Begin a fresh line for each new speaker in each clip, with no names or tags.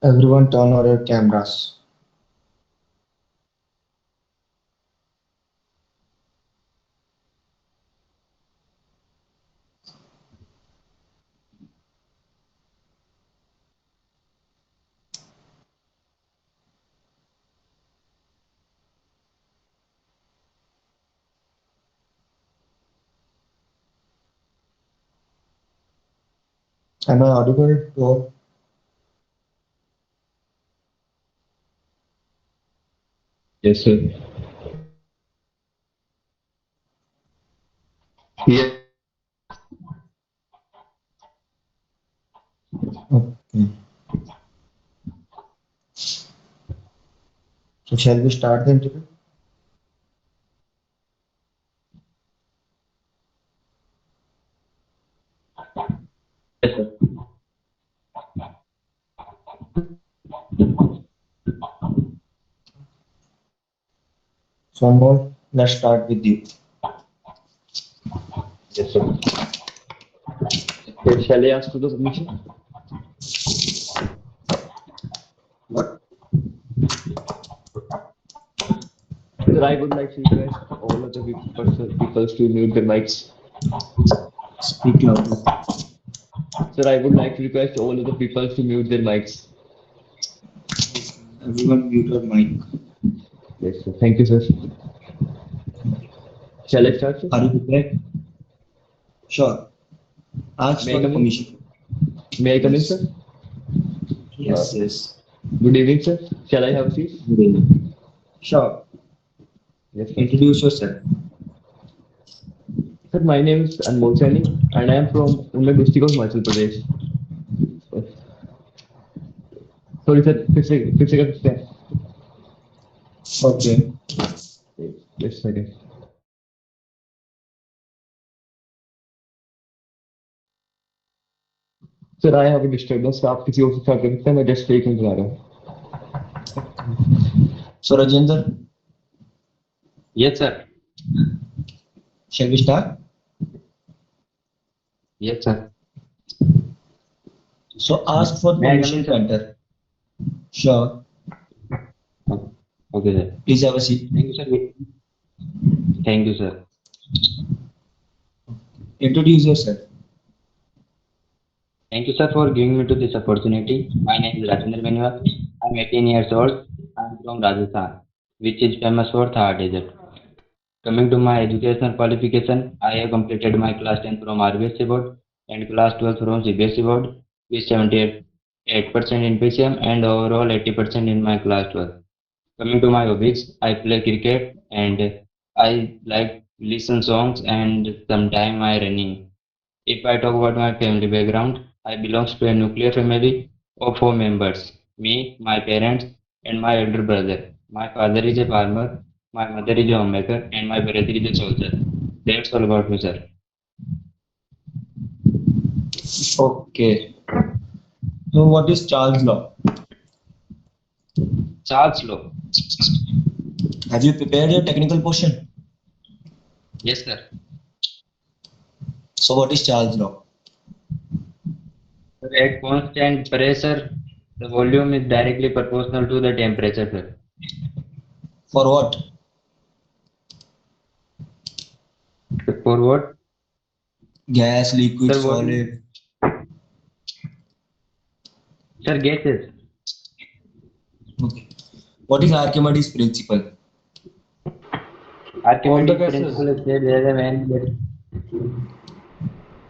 Everyone turn on your cameras. Am I audible to all?
Yes, sir. Yes,
Okay. So shall we start the interview?
yes, sir.
So Anmol, let's start with you.
Yes, sir. Okay, shall I ask for the permission?
What?
Sir, I would like to request all other people to mute their mics.
Speak loudly.
Sir, I would like to request all other people to mute their mics.
Everyone mute your mic.
Yes, sir. Thank you, sir. Shall I start, sir?
Are you prepared? Sure. Ask
May I
for the
come in?
permission.
May I come in,
Yes.
sir? Uh,
Yes, yes.
Good evening, sir. Shall I have a seat?
Good evening. Sure.
Yes, sir.
Introduce yourself.
Sir, my name is Anmol Saini, and I am from Unna district of Himachal Pradesh. Sorry, sir. फिर से कर सकते हैं?
Okay.
Just a second. Sir, I have a disturbance. आप किसी और से start कर सकते हैं? मैं just एक मिनट ला रहा हूँ.
So Rajendra,
Yes, sir.
shall we start?
Yes, sir.
So ask for
May I come in,
permission to
sir?
enter. Sure.
Okay, sir.
Please have a seat.
Thank you, sir. Thank you, sir.
Introduce yourself.
Thank you, sir, for giving me to this opportunity. My name is Rajendra Benwal. I'm 18 years old. I'm from Rajasthan, which is famous for Thar Desert. Coming to my educational qualification, I have completed my class 10 from RBSC board and class 12 from CBSE board with 78% in PCM and overall 80% in my class 12. Coming to my hobbies, I play cricket and I like listen songs and sometime I running. If I talk about my family background, I belong to a nuclear family of four members: me, my parents, and my elder brother. My father is a farmer, my mother is a homemaker, and my brother is a soldier. That's all about me, sir.
Okay. So what is Charles law?
Charles Law.
Have you prepared your technical portion?
Yes, sir.
So what is Charles law?
At constant pressure, the volume is directly proportional to the temperature, sir.
For what?
For what?
Gas, liquid,
Sir, what?
solid.
Sir, gases.
Okay. What is Archimedes principle?
All the
Archimedes
gases.
principle is said where when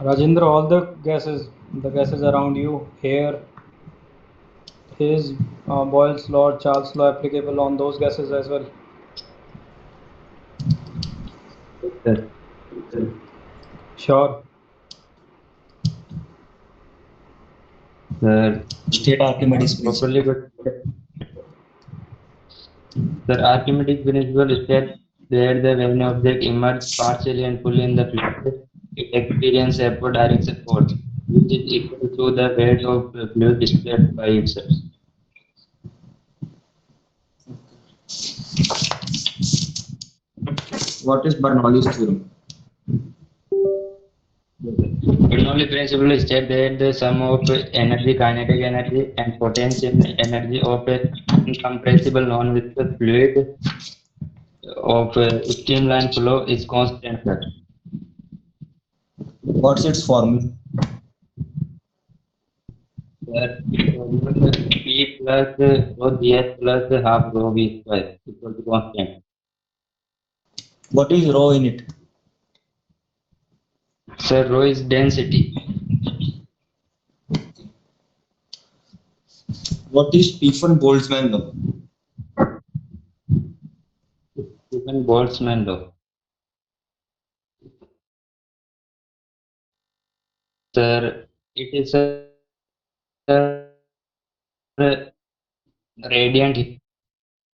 Rajendra, all the gases around you, here, his Boyle's law, Charles' law applicable on those gases as well.
sir,
Sure.
sir,
State Archimedes
not
principle.
properly, but sir, Archimedes principle states that the when object emerges partially and fully in the fluid, it experiences upward direction force, which is equal to the weight of the fluid displaced by itself.
What is Bernoulli's theorem?
Yes, sir. Bernoulli principle states that the sum of energy, kinetic energy, and potential energy of a incompressible non-viscous fluid of streamline flow is constant, sir.
What's its formula?
Sir, formula P plus rho gs plus half rho v square equal to constant.
What is rho in it?
Sir, rho is density.
What is Stephen-Boltzmann law?
Even Boltzmann law. Sir, it is a radiant heat.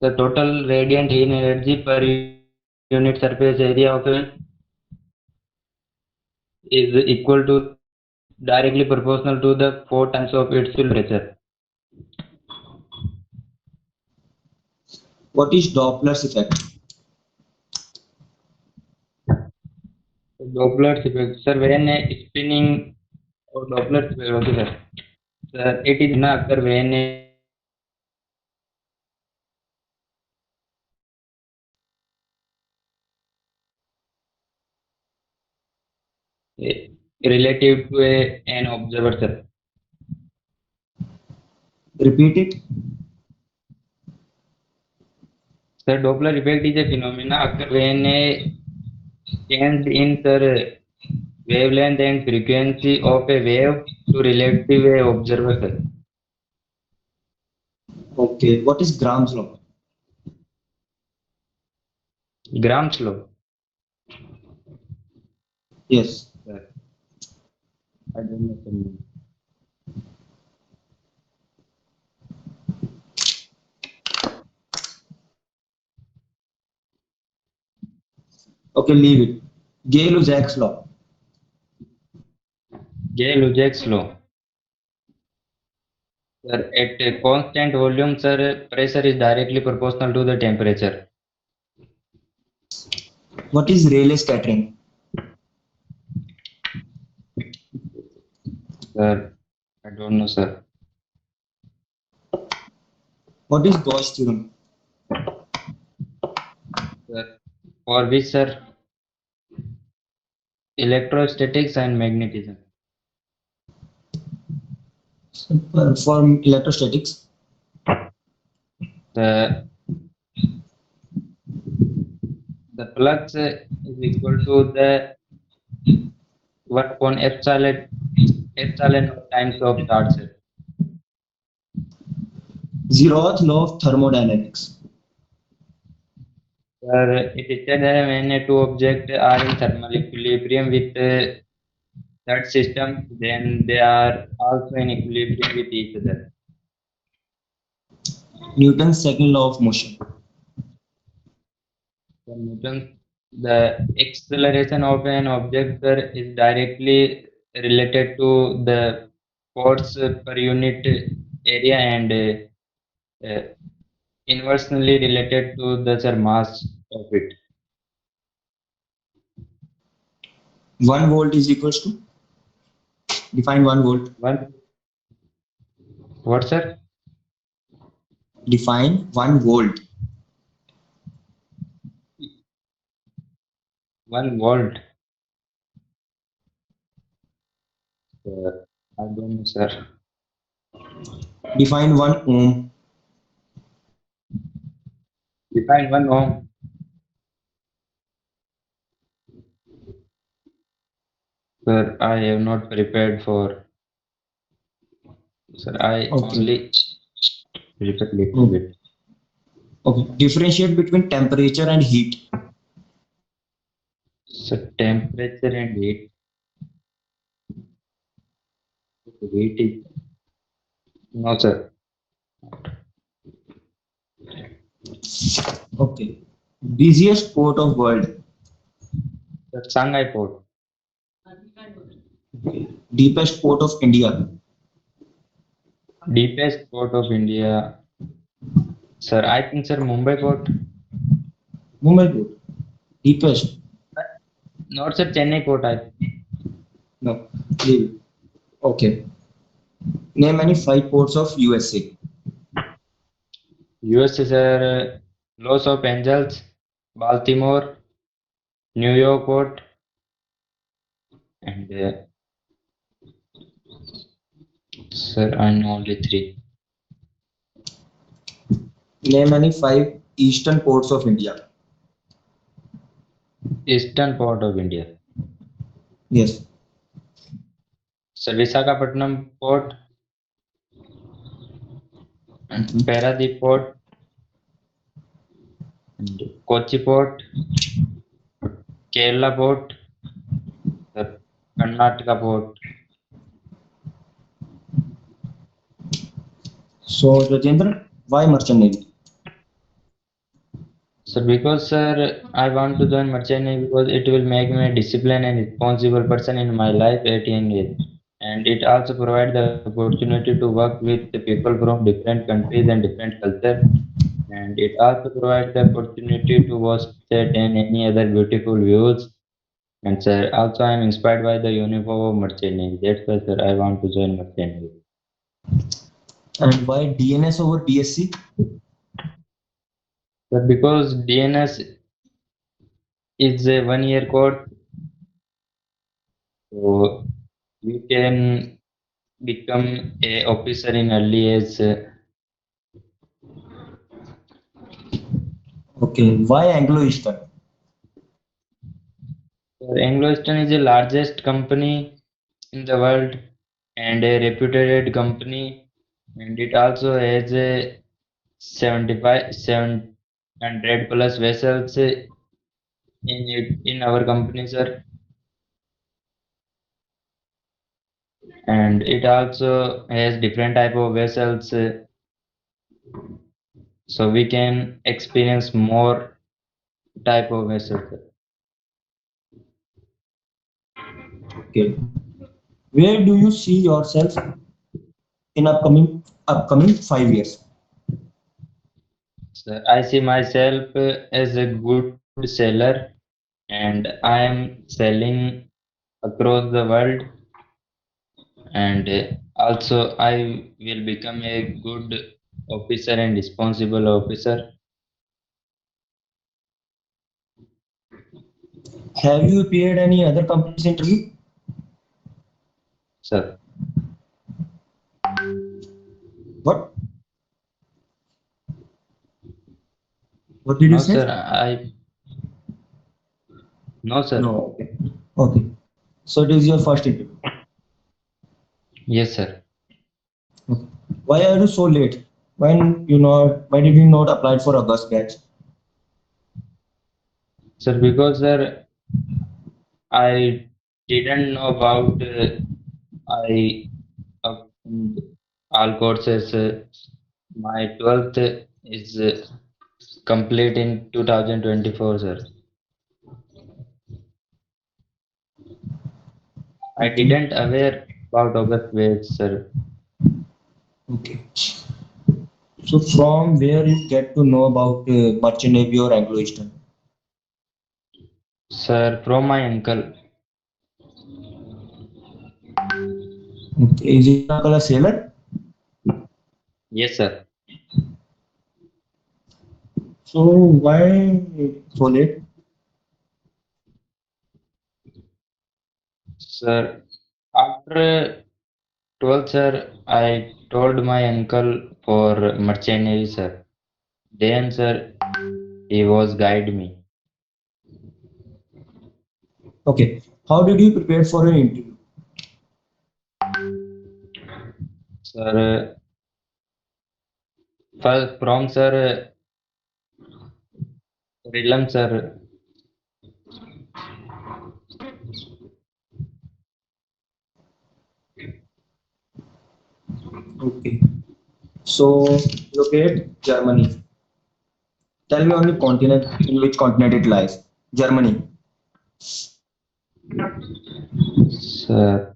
The total radiant heat energy per unit surface area of a is equal to directly proportional to the 4 times of its temperature.
What is Doppler's effect?
Doppler's effect. Sir, when a spinning or Doppler's effect, okay, sir. Sir, it is phenomena occur when a relative to an observer, sir.
Repeat it.
Sir, Doppler effect is a phenomena occur when a change in sir wavelength and frequency of a wave to relative a observer, sir.
Okay. What is Graham's law?
Graham's law.
Yes.
Sir, I don't know, sir.
Okay, leave it. Gay-Lussac's law.
Gay-Lussac's law. Sir, at a constant volume, sir, pressure is directly proportional to the temperature.
What is Rayleigh scattering?
Sir, I don't know, sir.
What is Gauss theorem?
Sir, for which, sir, electrostatics and magnetism.
For electrostatics.
The the flux is equal to the 1 upon epsilon naught times of charge, sir.
Zeroth law of thermodynamics.
Sir, it is said that when two objects are in thermal equilibrium with that system, then they are also in equilibrium with each other.
Newton's second law of motion.
For Newton, the acceleration of an object, sir, is directly related to the force per unit area and uh, inversely related to the sir, mass of it.
1 volt is equals to? Define 1 volt.
One, what, sir?
Define 1 volt.
1 volt. Uh, I don't know, sir.
Define 1 ohm.
Define 1 ohm. Sir, I have not prepared for. Sir, I
Okay.
only prepared little
Hmm.
bit.
Okay. Differentiate between temperature and heat.
So temperature and heat is no, sir.
Okay. Busiest port of world.
The Shanghai port.
Okay. Deepest port of India.
Deepest port of India. Sir, I think, sir, Mumbai port.
Mumbai port. Deepest.
Not, sir, Chennai port. I think.
No. Leave it. Okay. Name any five ports of USA.
US is Los Angeles, Baltimore, New York Port, and sir, I know only three.
Name any five eastern ports of India.
Eastern part of India.
Yes.
Sir, Visakhapatnam Port, and
Mhm.
Paradip Port, and Kochi Port, Kerala Port, sir, Karnataka Port.
So, Rajendra, why merchant navy?
So because sir, I want to join merchant navy because it will make me a disciplined and responsible person in my life at young age, and it also provide the opportunity to work with the people from different countries and different culture, and it also provide the opportunity to watch that and any other beautiful views. And sir, also I am inspired by the uniform of merchant navy. That's why sir, I want to join merchant navy.
And why DNS over DSC?
Sir, because DNS is a 1 year course, so you can become a officer in early age.
Okay. Why Anglo Eastern?
Anglo is the largest company in the world and a reputed company, and it also has a 75 700 plus vessels in our company, sir, and it also has different type of vessels, so we can experience more type of vessels, sir.
Okay. Where do you see yourself in upcoming 5 years?
So I see myself as a good seller, and I am selling across the world, and also I will become a good officer and responsible officer,
Have you appeared any other company's interview?
sir.
What? What did you
No, sir.
say?
I no, sir.
No. Okay. Okay. So it is your first interview.
Yes, sir.
Okay. Why are you so late? Why did you not apply for August batch?
Sir, because sir, I didn't know about I all courses. My 12th is complete in 2024, sir. I
Okay.
didn't aware about August wage, sir.
Okay. So from where you get to know about merchant navy or Anglo Eastern?
Sir, from my uncle.
Okay. Is your uncle a sailor?
Yes, sir.
So why so late?
Sir, after 12th, sir, I told my uncle for merchant navy, sir. Then, sir, he was guide me.
Okay. How did you prepare for an interview?
Sir, first from sir, Rilam, sir.
Okay. So locate Germany. Tell me only continent in which continent it lies. Germany.
Sir,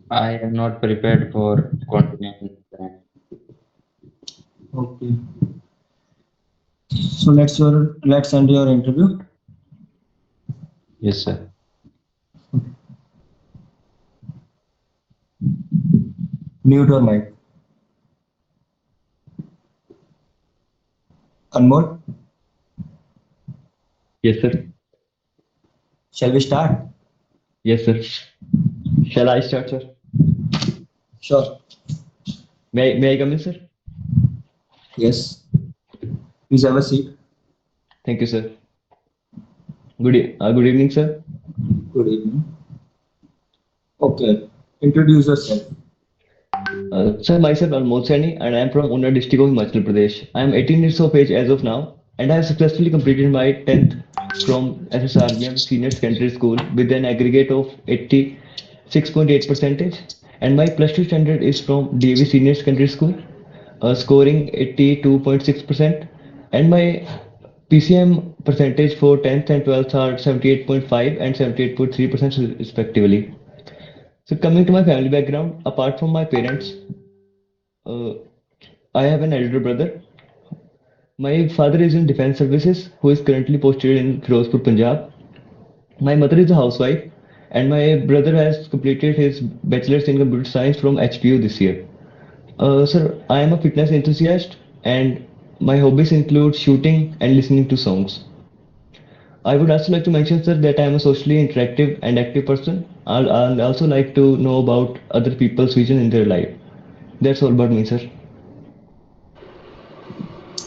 I am not prepared for continent.
Okay. So let's end your interview.
Yes, sir.
Mute your mic. Anmol,
Yes, sir.
shall we start?
Yes, sir. Shall I start, sir?
Sure.
May I come in, sir?
Yes. Please have a seat.
Thank you, sir. Good evening, sir.
Good evening. Okay. Introduce yourself.
Sir, myself Anmol Saini, and I am from Una district of Himachal Pradesh. I am 18 years of age as of now, and I have successfully completed my 10th from SSRBM Senior Secondary School with an aggregate of 86.8 percentage, and my plus 2 standard is from DAV Senior Secondary School, scoring 82.6%, and my PCM percentage for 10th and 12th are 78.5 and 78.3% respectively. So coming to my family background, apart from my parents, uh, I have an elder brother. My father is in defense services, who is currently posted in Firozpur, Punjab. My mother is a housewife, and my brother has completed his bachelor's in computer science from HPU this year. Sir, I am a fitness enthusiast, and my hobbies include shooting and listening to songs. I would also like to mention, sir, that I am a socially interactive and active person. I'll also like to know about other people's vision in their life. That's all about me, sir.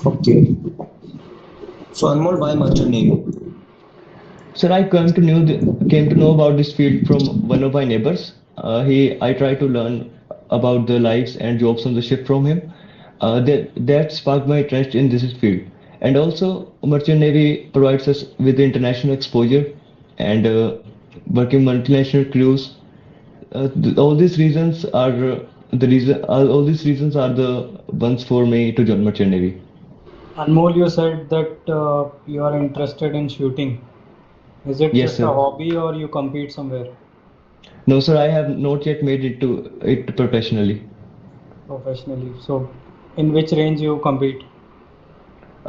Okay. So Anmol, why merchant navy?
Sir, came to know about this field from one of my neighbors. I tried to learn about the lives and jobs on the ship from him. That sparked my interest in this field. And also, Merchant Navy provides us with the international exposure and working multinational crews. All these reasons are all these reasons are the ones for me to join Merchant Navy.
Anmol, you said that you are interested in shooting. Is it
Yes,
just a
sir.
hobby or you compete somewhere
No, sir, I have not yet made it professionally.
professionally? So, in which range you compete?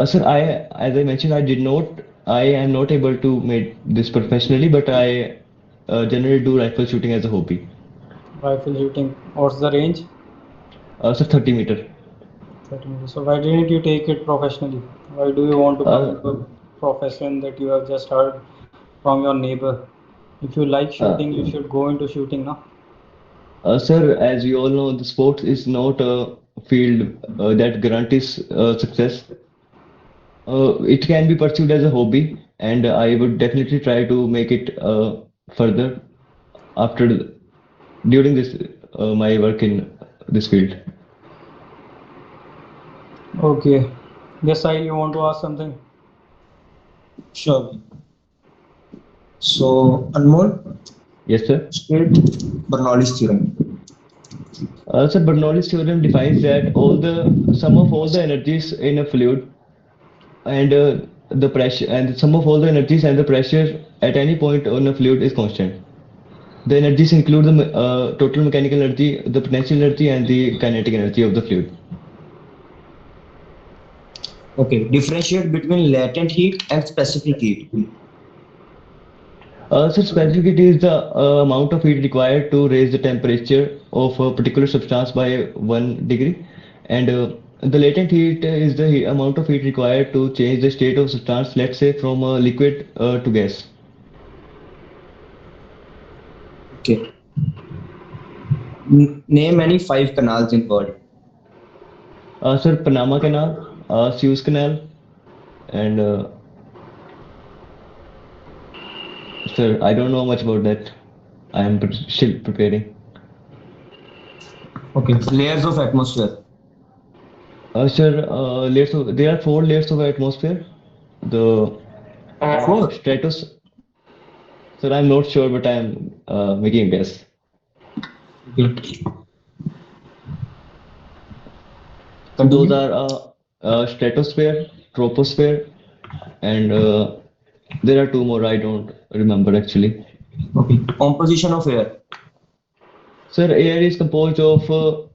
Sir, as I mentioned, I am not able to make this professionally, but I generally do rifle shooting as a hobby.
Rifle shooting. What's the range?
Sir, 30 meter.
30 meters. So, why didn't you take it professionally? Why do you want to come
Uh,
into a profession that you have just heard from your neighbor? If you like
uh,
shooting, you should go into shooting, no?
Sir, as you all know, the sports is not a field that guarantees success. It can be pursued as a hobby, and I would definitely try to make it further after during this my work in this field.
Okay. Yes, I you want to ask something?
Sure. So Anmol,
Yes, sir.
state Bernoulli's theorem.
So Bernoulli's theorem defines that all the sum of all the energies in a fluid and the pressure and the sum of all the energies and the pressure at any point on a fluid is constant. The energies include the total mechanical energy, the potential energy, and the kinetic energy of the fluid.
Okay. Differentiate between latent heat and specific heat.
So specific heat is the amount of heat required to raise the temperature of a particular substance by 1 degree, and the latent heat is the amount of heat required to change the state of substance, let's say from a liquid to gas.
Okay. Name any five canals in world.
Sir, Panama Canal, Suez Canal, and sir, I don't know much about that. I am still preparing.
Okay. Layers of atmosphere.
Sir, there are four layers of atmosphere. The
Four.
stratos. Sir, I'm not sure, but I am making a guess.
Okay.
So those
Continue.
are stratosphere, troposphere, and there are two more. I don't remember actually.
Okay. Composition of air.
Sir, air is composed of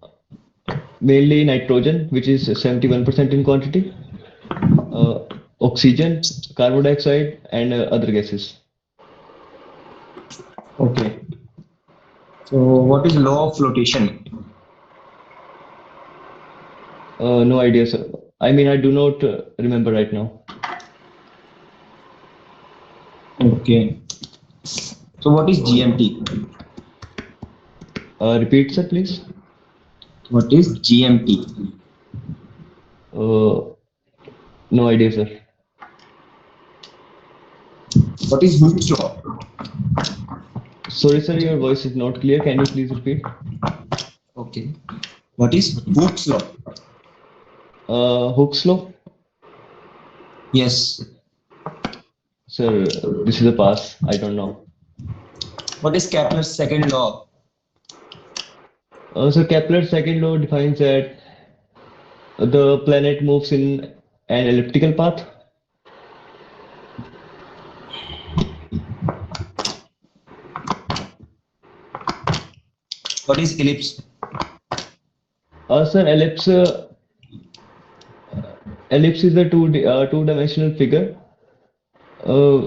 mainly nitrogen, which is 71% in quantity, uh, oxygen, carbon dioxide, and other gases.
Okay. So what is law of flotation?
No idea, sir. I mean, I do not remember right now.
Okay. So what is GMT?
Repeat, sir, please.
What is GMT?
Uh, no idea, sir.
What is Hooke's law?
Sorry, sir, your voice is not clear. Can you please repeat?
Okay. What is Hooke's law?
Hooke's law?
Yes.
Sir, this is a pass. I don't know.
What is Kepler's second law?
So Kepler's second law defines that the planet moves in an elliptical path.
What is ellipse?
Sir, ellipse is a two-dimensional figure uh,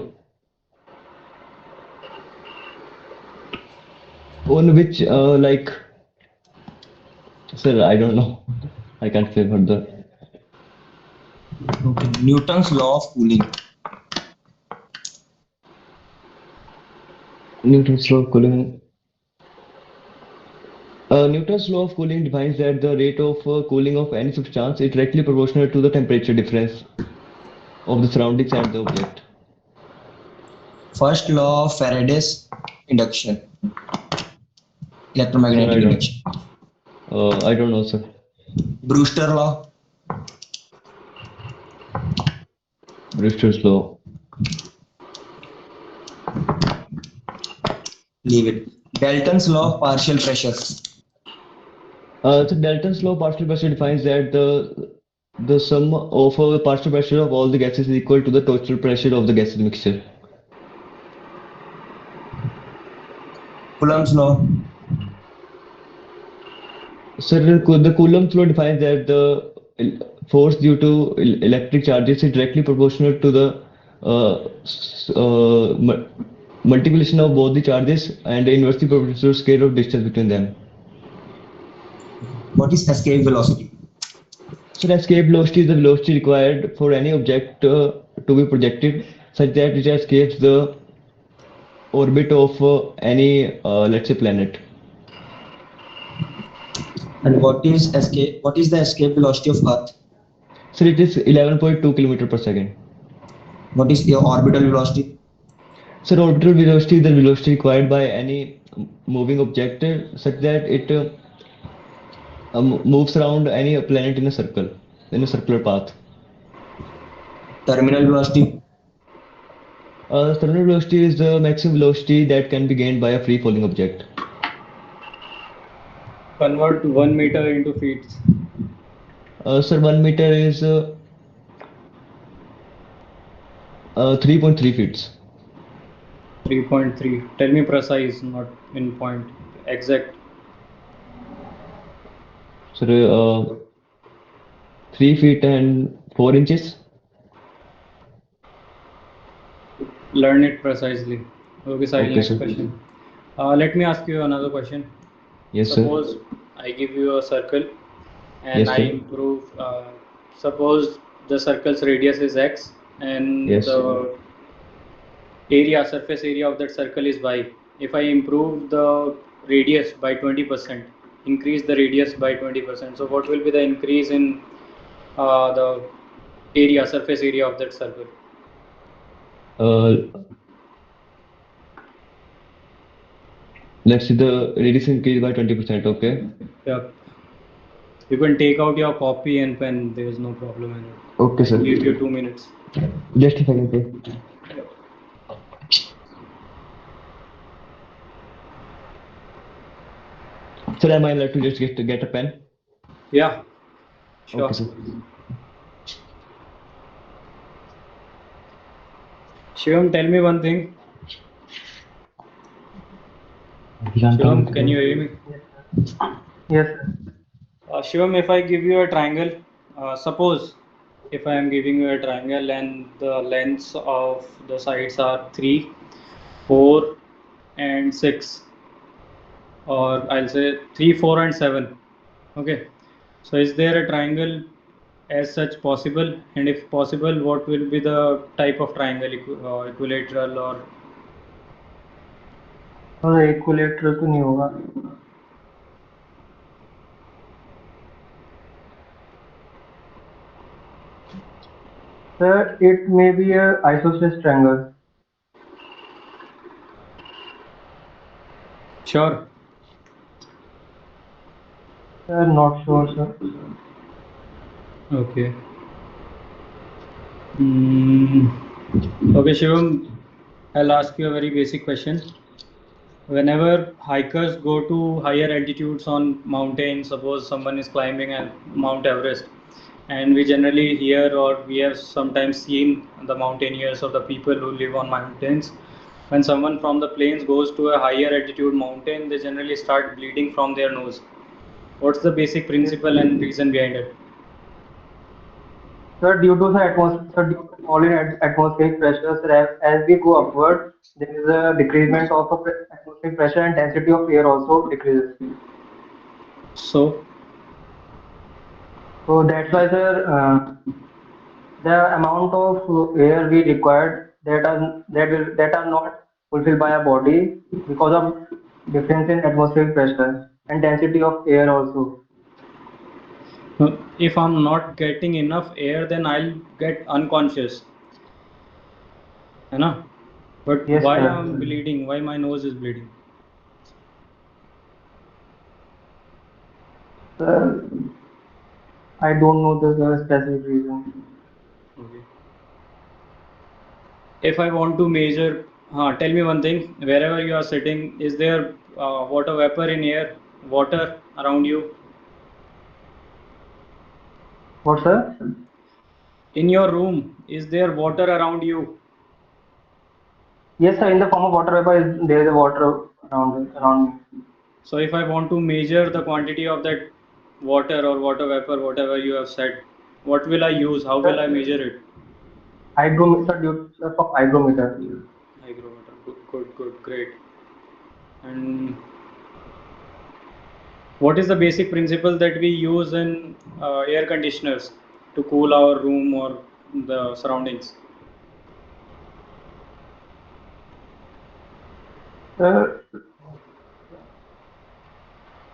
on which, sir, I don't know. I can't say further.
Okay. Newton's law of cooling.
Newton's law of cooling. Newton's law of cooling defines that the rate of cooling of any substance is directly proportional to the temperature difference of the surroundings and the object.
First law of Faraday's induction,
Sir,
electromagnetic induction.
I don't know, sir.
Brewster law.
Brewster's law.
Leave it. Dalton's law of partial pressure.
So Dalton's law of partial pressure defines that the sum of the partial pressure of all the gases is equal to the total pressure of the gases mixture.
Coulomb's law.
So the Coulomb's law defines that the force due to electric charges is directly proportional to the multiplication of both the charges and inversely proportional to the square of distance between them.
What is escape velocity?
So the escape velocity is the velocity required for any object to be projected such that it escapes the orbit of any, let's say, planet.
And what is the escape velocity of Earth?
So it is 11.2 kilometer per second.
What is your orbital velocity?
So the orbital velocity is the velocity required by any moving object such that it moves around any planet in a circular path.
Terminal velocity.
Terminal velocity is the maximum velocity that can be gained by a free falling object.
Convert 1 meter into feet.
Sir, 1 meter is 3.3 feet.
3.3. Tell me precise, not in point. Exact.
So 3 feet and 4 inches.
Learn it precisely. Okay, Sahil,
Okay,
next
sir.
question. Let me ask you another question.
Yes, sir.
Suppose I give you a circle and
Yes,
I
sir.
improve. Suppose the circle's radius is x and
Yes.
the surface area of that circle is y. If I improve the radius by 20%, increase the radius by 20%, so what will be the increase in the surface area of that circle?
Uh, let's see the radius increase by 20%. Okay.
Yeah. You can take out your copy and pen, there is no problem in it.
Okay,
I'll
sir.
give you 2 minutes.
Just a second, sir. Sir, am I allowed to just get a pen?
Yeah, sure.
Okay, sir.
Shivam, tell me one thing. Shivam, can you hear me?
Yes,
Shivam, if I give you a triangle, suppose if I am giving you a triangle and the lengths of the sides are 3, 4, and 6, or I'll say 3, 4, and 7. Okay. So is there a triangle as such possible? And if possible, what will be the type of triangle, equilateral or?
और equilateral तो नहीं होगा sir it may be a isosceles triangle
Sure.
sir not sure sir
Okay. Mm. Okay, Shivam, I'll ask you a very basic question. Whenever hikers go to higher altitudes on mountains, suppose someone is climbing Mount Everest, and we generally hear or we have sometimes seen the mountaineers or the people who live on mountains. When someone from the plains goes to a higher altitude mountain, they generally start bleeding from their nose. What's the basic
yes
principle and reason behind it?
sir due to the atmosphere sir, due to fall in atmospheric pressure sir, as we go upward there is a decreasement of atmospheric pressure and density of air also decreases
So,
so that's why sir the amount of air we required that are not fulfilled by our body because of difference in atmospheric pressure and density of air also.
if I'm not getting enough air, then I'll get unconscious. है ना? But
Yes,
why
sir.
I'm bleeding? Why my nose is bleeding?
Sir, I don't know the specific reason.
Okay. If I want to measure, tell me one thing. Wherever you are sitting, is there water vapor in air, water around you?
What, sir?
In your room, is there water around you?
Yes, sir. In the form of water vapor, there is a water around me.
So if I want to measure the quantity of that water or water vapor, whatever you have said, what will I use? How will I
Sir,
measure it?
hygrometer, sir, from hygrometer.
Hygrometer. Good, good, good, great. And what is the basic principle that we use in air conditioners to cool our room or the surroundings?
Sir,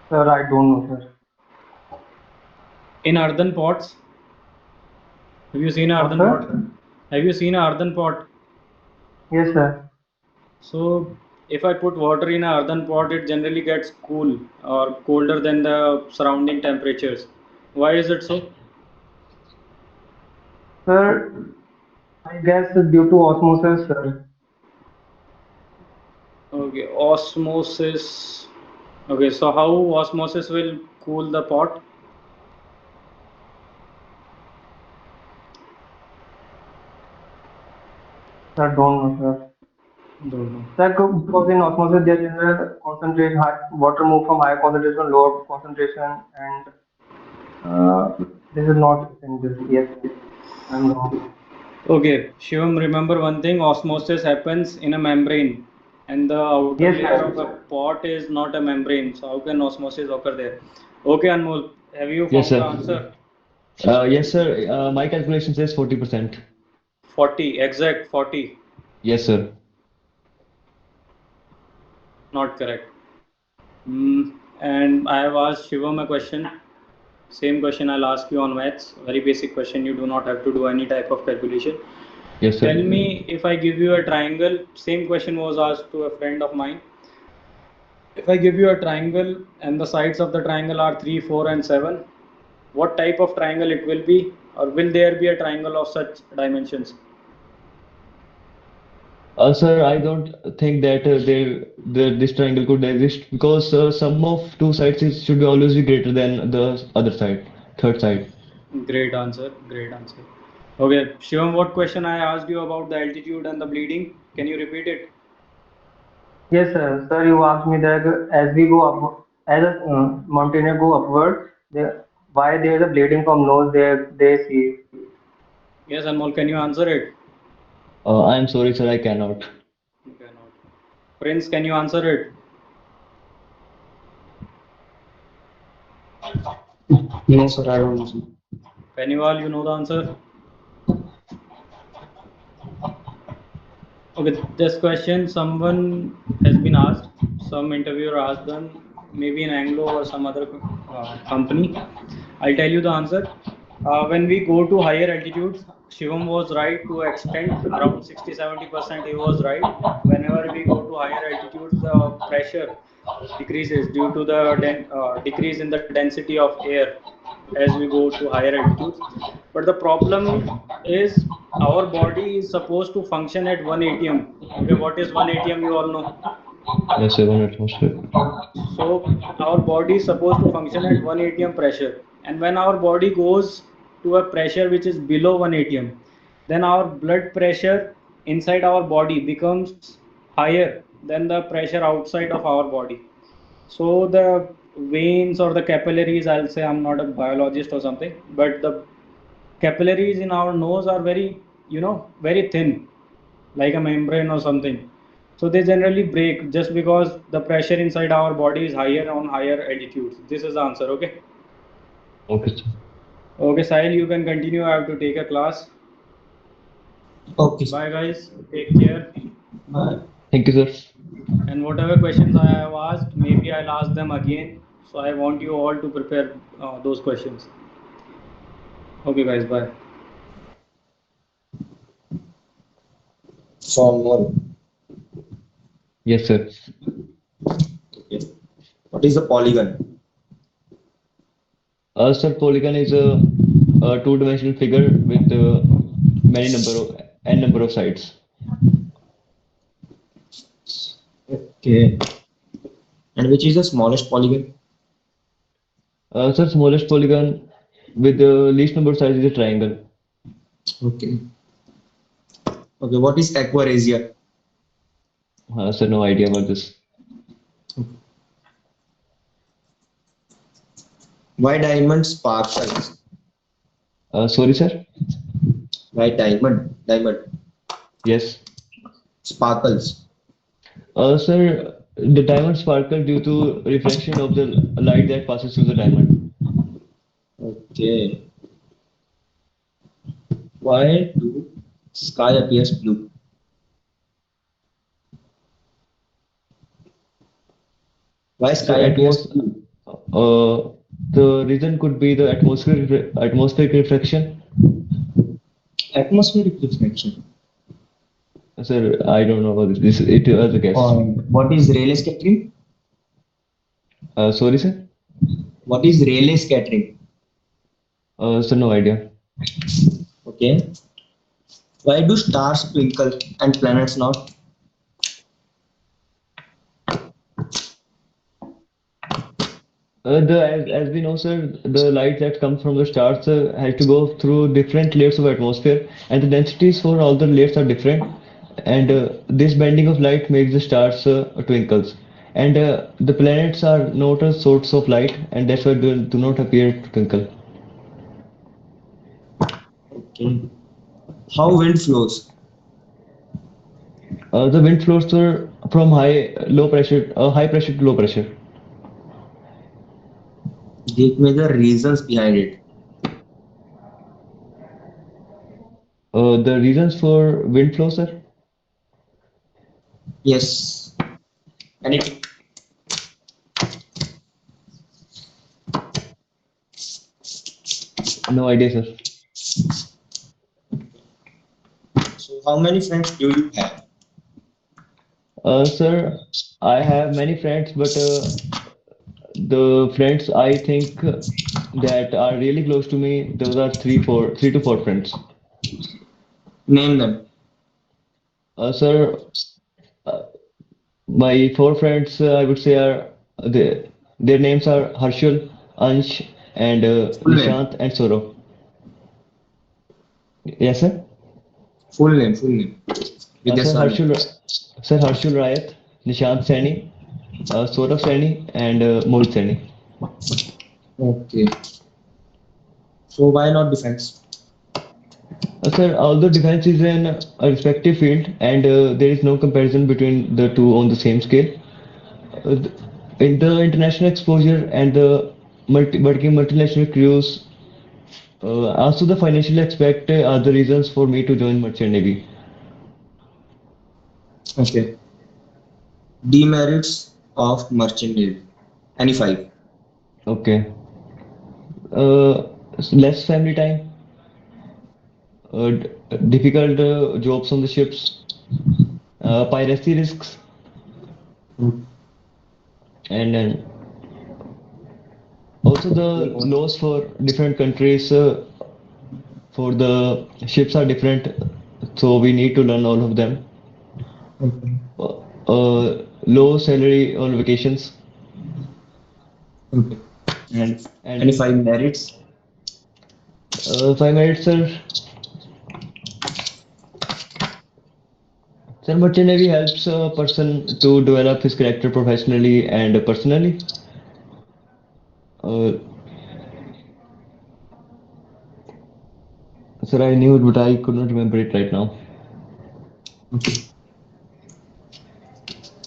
sir, I don't know, sir.
In earthen pots, have you seen an
What,
earthen pot?
sir?
Have you seen an earthen pot?
Yes, sir.
So if I put water in an earthen pot, it generally gets cool or colder than the surrounding temperatures. Why is it so?
Sir, I guess due to osmosis, sir.
Okay, osmosis. Okay, so how osmosis will cool the pot?
Sir, don't know, sir.
Don't know.
Sir, because in osmosis there is a concentration, water move from higher concentration to lower concentration, and this is not in this. Yes, sir. I'm wrong.
Okay, Shivam, remember one thing, osmosis happens in a membrane, and the outer
Yes,
layer of a
sir.
pot is not a membrane. So how can osmosis occur there? Okay, Anmol, have you
Yes,
found the
sir.
answer?
Yes, sir. My calculation says 40%.
40, exact 40.
Yes, sir.
Not correct. And I have asked Shivam a question. Same question I'll ask you on maths. Very basic question. You do not have to do any type of calculation.
Yes,
Tell
sir.
me, if I give you a triangle, same question was asked to a friend of mine. If I give you a triangle and the sides of the triangle are 3, 4, and 7, what type of triangle it will be? Or will there be a triangle of such dimensions?
Sir, I don't think that this triangle could exist because sum of two sides should always be greater than the other side, third side.
Great answer. Great answer. Okay, Shivam, what question I asked you about the altitude and the bleeding? Can you repeat it?
Yes, sir. Sir, you asked me that as we go up, as a mountaineer go upward, why there is a bleeding from nose? They see.
Yes, Anmol, can you answer it?
I am sorry, sir, I cannot.
You cannot. Prince, can you answer it?
No, sir, I don't know.
Penival, you know the answer? Okay, this question someone has been asked, some interviewer asked them, maybe in Anglo or some other company. I'll tell you the answer. When we go to higher altitudes, Shivam was right to extent around 60-70%. He was right. Whenever we go to higher altitudes, the pressure decreases due to the decrease in the density of air as we go to higher altitudes. But the problem is our body is supposed to function at 1 atm. Okay, what is 1 atm? You all know.
Yes, sir, 1 atmosphere.
So our body is supposed to function at 1 atm pressure, and when our body goes to a pressure which is below 1 atm, then our blood pressure inside our body becomes higher than the pressure outside of our body. So the veins or the capillaries, I'll say, I'm not a biologist or something, but the capillaries in our nose are very, very thin, like a membrane or something. So they generally break just because the pressure inside our body is higher on higher altitudes. This is the answer. Okay.
Okay, sir.
Okay, Sahil, you can continue. I have to take a class.
Okay.
Bye, guys. Take care.
Bye.
Thank you, sir.
And whatever questions I have asked, maybe I'll ask them again. So I want you all to prepare those questions. Okay, guys. Bye.
Form one.
Yes, sir.
Okay. What is a polygon?
Sir, polygon is a two-dimensional figure with many number of n number of sides.
Okay. And which is the smallest polygon?
Sir, smallest polygon with the least number of sides is a triangle.
Okay. Okay. What is aquaresia?
Sir, no idea about this.
Why diamond sparkles?
Sorry, sir.
Why diamond
Yes.
sparkles?
Sir, the diamond sparkle due to reflection of the light that passes through the diamond.
Okay. Why do sky appears blue? Why
Sir,
sky appears blue?
uh, the reason could be the atmospheric reflection.
Atmospheric reflection.
Sir, I don't know about this. It was a guess.
What is Rayleigh scattering?
Sorry, sir.
What is Rayleigh scattering?
Sir, no idea.
Okay. Why do stars twinkle and planets not?
As we know, sir, the light that comes from the stars has to go through different layers of atmosphere, and the densities for all the layers are different. And this bending of light makes the stars twinkles. And the planets are not a source of light, and that's why they do not appear to twinkle.
Okay. How wind flows?
The wind flows from high pressure to low pressure.
Give me the reasons behind it.
The reasons for wind flow, sir?
Yes. Anything.
No idea, sir.
So how many friends do you have?
Sir, I have many friends, but the friends I think that are really close to me, those are three to four friends.
Name them.
Sir, uh, my four friends, I would say, are their names are Harshul, Ansh, and
Full name.
Nishant and Saurav. Yes, sir.
Full name. Full name. With their
Sir
surname.
Harshul Rayat, Nishant Saini, Saurav Saini, and Mohit Saini.
Okay. So why not defense?
Sir, although defense is a respective field and there is no comparison between the two on the same scale, in the international exposure and the working multinational crews. Also, the financial aspect are the reasons for me to join merchant navy.
Okay. Demerits of merchant navy. Any five.
Okay. Uh, Less family time, difficult jobs on the ships, piracy risks, and then also
Okay.
the laws for different countries for the ships are different, so we need to learn all of them.
Okay.
Low salary on vacations,
Okay. And
and
any five merits.
five minutes, sir. Sir, merchant navy helps a person to develop his character professionally and personally. Uh, Sir, I knew it, but I could not remember it right now.
Okay.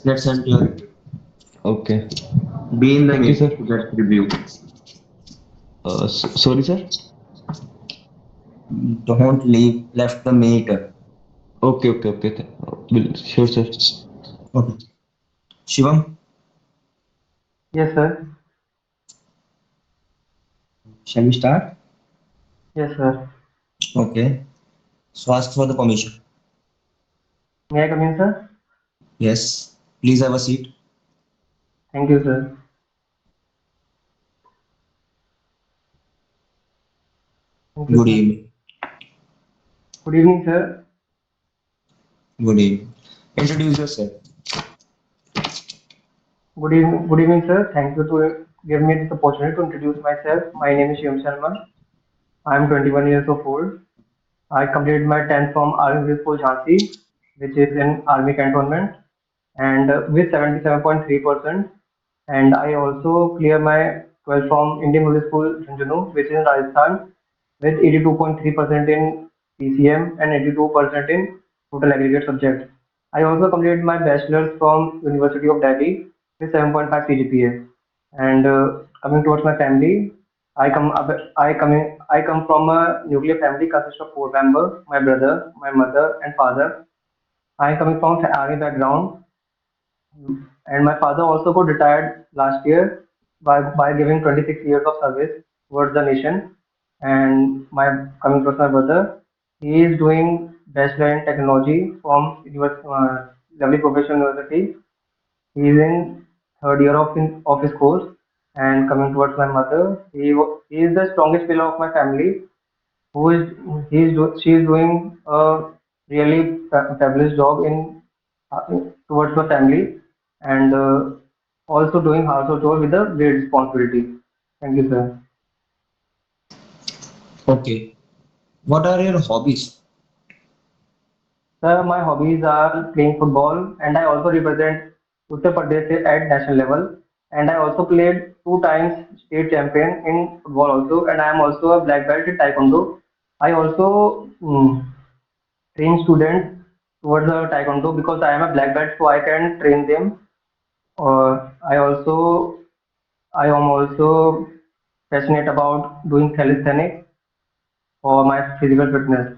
Let's end your review.
Okay.
Be in the
Thank you,
meet
sir.
to get review.
Sorry, sir.
Don't leave left the meter.
Okay, okay, okay. Sure, sir.
Okay. Shivam,
Yes, sir.
shall we start?
Yes, sir.
Okay. So ask for the permission.
May I come in, sir?
Yes. Please have a seat.
Thank you, sir. Thank you,
Good
sir.
evening.
Good evening, sir.
Good evening. Introduce yourself.
Good evening, sir. Thank you to give me this opportunity to introduce myself. My name is Shivam Sharma. I am 21 years of old. I completed my 10th from Army Middle School Jhansi, which is in Army Cantonment, and with 77.3%. And I also clear my 12th from Indian Middle School Jhunjhunu, which is in Rajasthan, with 82.3% in PCM and 82% in total aggregate subjects. I also completed my bachelor's from University of Delhi with 7.5 CGPA. And coming towards my family, I come from a nuclear family consist of four members: my brother, my mother, and father. I am coming from army background, and my father also got retired last year by giving 26 years of service towards the nation. And my coming towards my brother, he is doing bachelor in technology from Lovely Professional University. He is in third year of his course. And coming towards my mother, he is the strongest pillar of my family. Who is she is doing a really fabulous job in towards the family, and also doing household chores with a great responsibility. Thank you, sir.
Okay. What are your hobbies?
Sir, my hobbies are playing football, and I also represent Uttar Pradesh at national level. And I also played two times state champion in football also, and I am also a black belt in taekwondo. I also train students towards the taekwondo because I am a black belt, so I can train them. I also I am also passionate about doing calisthenics for my physical fitness.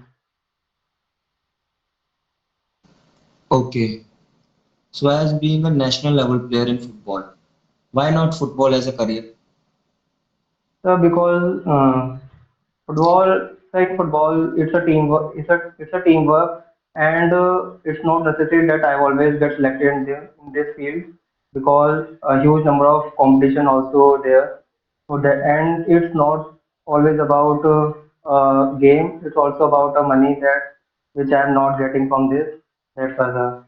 Okay. So as being a national level player in football, why not football as a career?
So because football, like football, it's a teamwork. It's a teamwork, and it's not necessary that I always get selected in this field because a huge number of competition also there. So that, and it's not always about game. It's also about money that which I am not getting from this. That's other.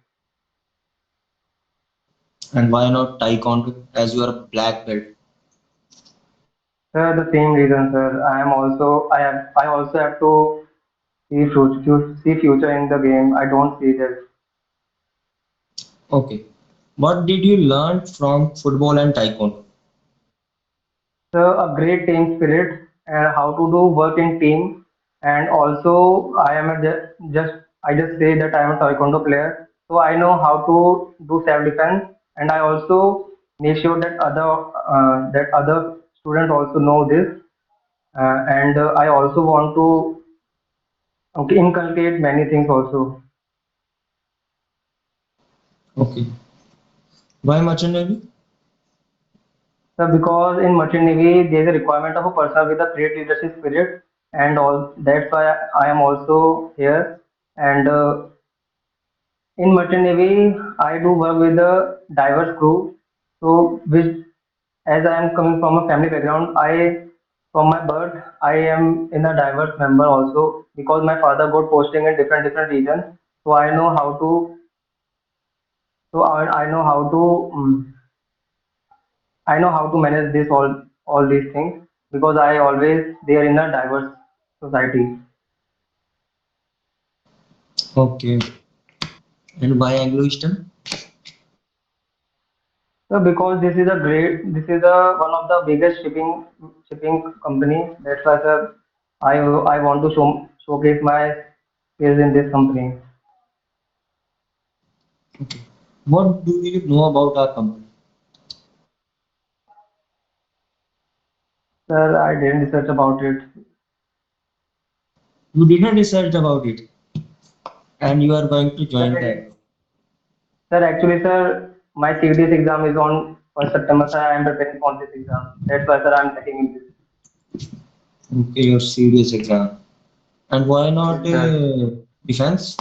And why not taekwondo as you are a black belt?
The same reason, sir. I also have to see future in the game. I don't see this.
Okay. What did you learn from football and taekwondo?
So a great team spirit and how to do work in team. And also, I just say that I am a taekwondo player, so I know how to do self defense, and I also make sure that other students also know this, and I also want to inculcate many things also.
Okay. Why merchant navy?
So because in merchant navy there is a requirement of a person with a great leadership spirit, and all that's why I am also here. And in merchant navy, I do work with a diverse crew. So which, as I am coming from a family background, I from my birth I am in a diverse member also because my father got posting in different regions. So I know how to. I know how to. I know how to manage this all these things because I always there in a diverse society.
Okay. And why Anglo Eastern?
So because this is a one of the biggest shipping company. That's why sir, I want to showcase my skills in this company.
Okay. What do you know about our company?
Sir, I didn't research about it.
You didn't research about it, and you are going to join
Sir,
that.
actually, sir, my CDS exam is on 1st September. Sir, I am preparing for this exam. That's why, sir, I am taking this.
Okay, your serious exam. And why not
Yes, sir.
defense?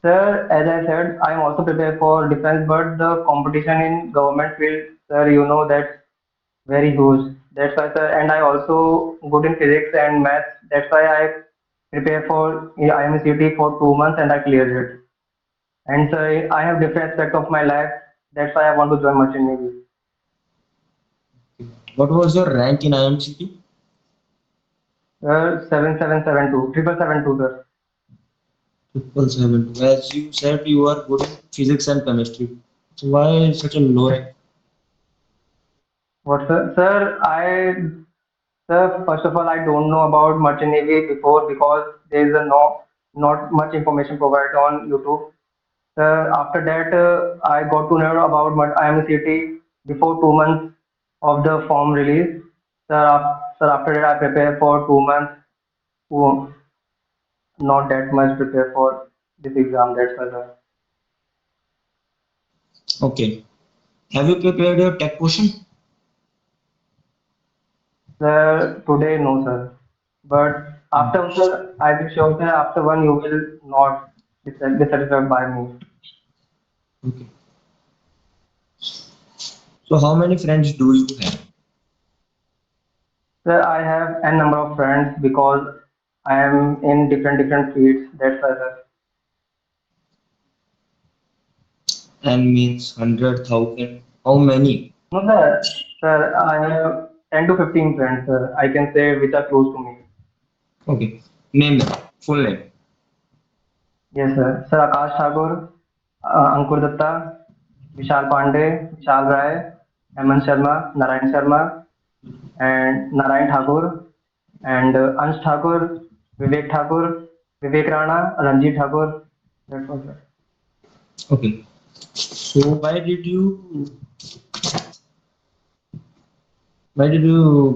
Sir, as I said, I am also prepared for defense, but the competition in government field, sir, you know that very huge. That's why, sir, and I also good in physics and maths. That's why I prepare for IMCT for 2 months and I cleared it. And sir, I have different aspect of my life. That's why I want to join merchant navy.
What was your rank in IMCT?
7772, 7772, sir.
Triple seven. As you said, you are good in physics and chemistry. So why such a low rank?
What, sir? Sir, first of all, I don't know about merchant navy before because there is a no not much information provided on YouTube. After that, I got to know about IMCT before 2 months of the form release. Sir, after that, I prepare for 2 months. Oh, not that much prepare for this exam. That's why, sir.
Okay. Have you prepared your tech portion?
Sir, today, no, sir. But after, sir, I will sure, sir, after one, you will not dissatisfied by me.
Okay. So how many friends do you have?
Sir, I have a number of friends because I am in different fields. That's why, sir.
And means 100,000. How many?
No, sir, I have 10 to 15 friends, sir. I can say which are close to me.
Okay. Name them. Full name.
Yes, sir. Sir, Akash Thakur, Ankur Datta, Vishal Pandey, Vishal Rai, Hemant Sharma, Narayan Sharma, and Narayan Thakur, and Ansh Thakur, Vivek Rana, Ranjit Thakur. That's all, sir.
Okay. So why did you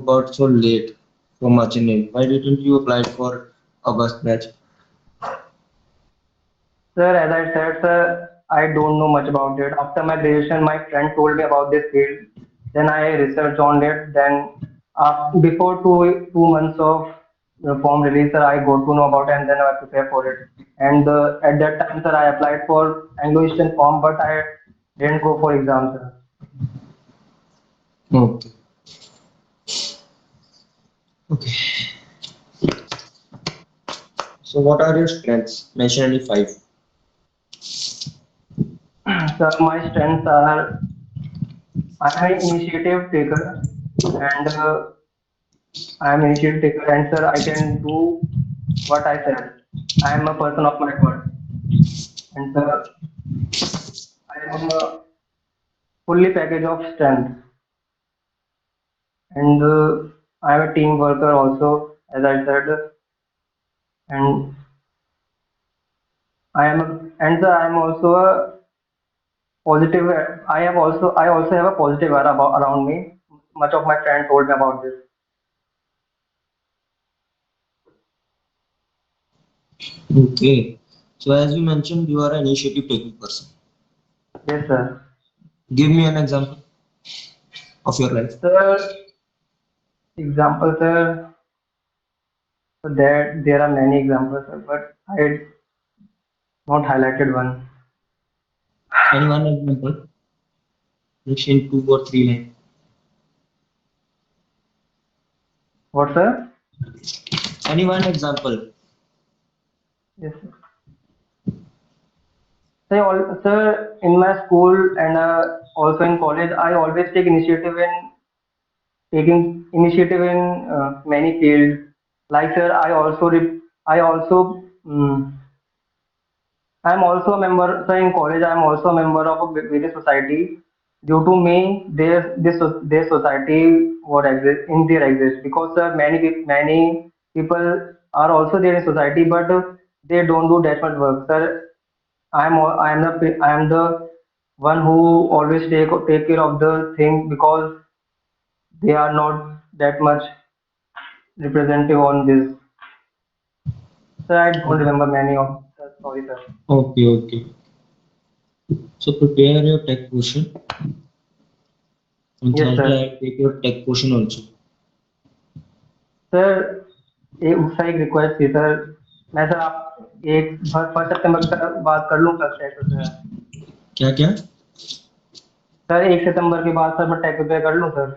got so late for merchant navy? Why didn't you apply for August batch?
Sir, as I said, sir, I don't know much about it. After my graduation, my friend told me about this field. Then I researched on it. Then, before two months of the form release, sir, I got to know about it and then I prepared for it. And at that time, sir, I applied for Anglo Eastern form, but I didn't go for exam, sir.
Okay. Okay. So what are your strengths? Mention only five.
Sir, my strengths are I am an initiative taker, and I am initiative taker, and sir, I can do what I said. I am a person of my word, and sir, I am a fully package of strength, and I am a team worker also, as I said, and and sir, I am also a positive. I also have a positive aura around me. much of my friends told me about this.
Okay. So as you mentioned, you are an initiative taking person.
Yes, sir.
Give me an example of your life.
Sir, example, sir. So there are many examples, sir, but I not highlighted one.
Any one example, just in two or three lines.
What, sir?
Any one example.
Yes, sir. Sir, in my school and also in college, I always take initiative in taking initiative in many fields. Like, sir, I also I'm also a member. So in college, I'm also a member of a various society. Due to me, their society what exist in there exist because many people are also there in society, but they don't do that much work. Sir, I am the one who always take care of the thing because they are not that much representative on this. Sir, I don't remember many of. Sorry, sir.
Okay, okay. So prepare your tech question. On
Yes,
Thursday,
sir.
I'll take your tech question also.
Sir उसका एक request थी sir मैं sir आप एक first सितंबर की बात कर लूँ सर टैक्स पे
क्या क्या?
सर 1 सितंबर के बाद सर मैं टैक्स पे कर लूँ sir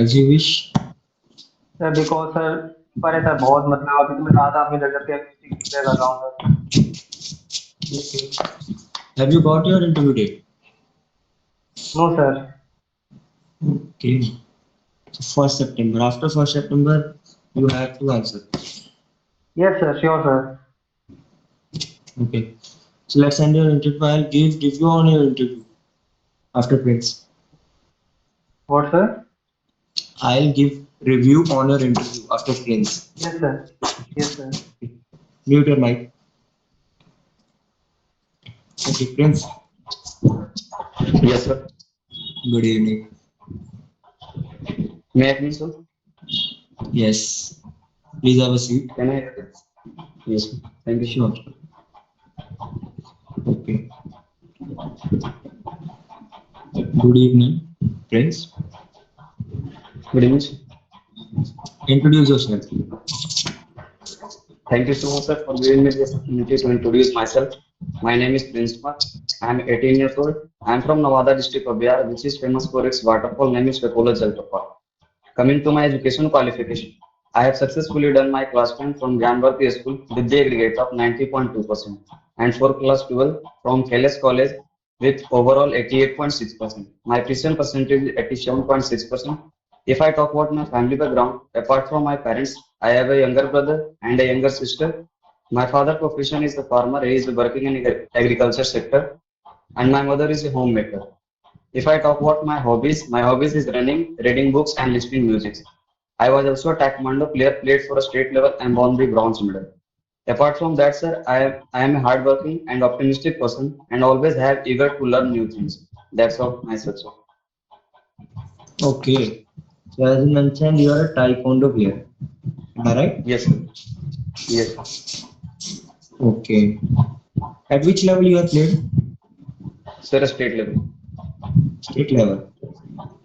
As you wish.
Sir because sir पर है सर बहुत मतलब अभी तो मैं रात आप में जग के प्रिपेयर कर रहा हूँ sir
Okay. Have you got your interview date?
No sir
Okay. So first September. After first September, you have to answer.
Yes sir sure sir
Okay. So let's end your interview. I'll give review on your interview after Prince.
What sir
I'll give review on your interview after Prince.
Yes sir yes sir
Mute your mic. Okay, Prince.
Yes, sir.
Good evening.
May I please, sir?
Yes. Please have a seat.
Can I? Yes, sir. Thank you, sir.
Sure. Okay. Good evening, Prince.
Good evening, sir.
Introduce yourself.
Thank you so much, sir, for giving me this opportunity to introduce myself. My name is Prince Kumar. I am 18 years old. I am from Nawada district of Bihar, which is famous for its waterfall name is Pepola Jalprapat. Coming to my education qualification, I have successfully done my class 10 from Gyanbharti School with the aggregate of 90.2% and for class 12 from KLS College with overall 88.6%. My present percentage is 87.6%. If I talk about my family background, apart from my parents, I have a younger brother and a younger sister. My father profession is a farmer. He is working in agriculture sector and my mother is a homemaker. If I talk about my hobbies is running, reading books, and listening music. I was also a taekwondo player, played for a state level, and won the bronze medal. Apart from that, sir, I am a hardworking and optimistic person, and always have eager to learn new things. That's all myself, sir.
Okay. So as you mentioned, you are a taekwondo player. Am I right?
Yes, sir. Yes, sir.
Okay. At which level you have played?
Sir, a state level.
State level.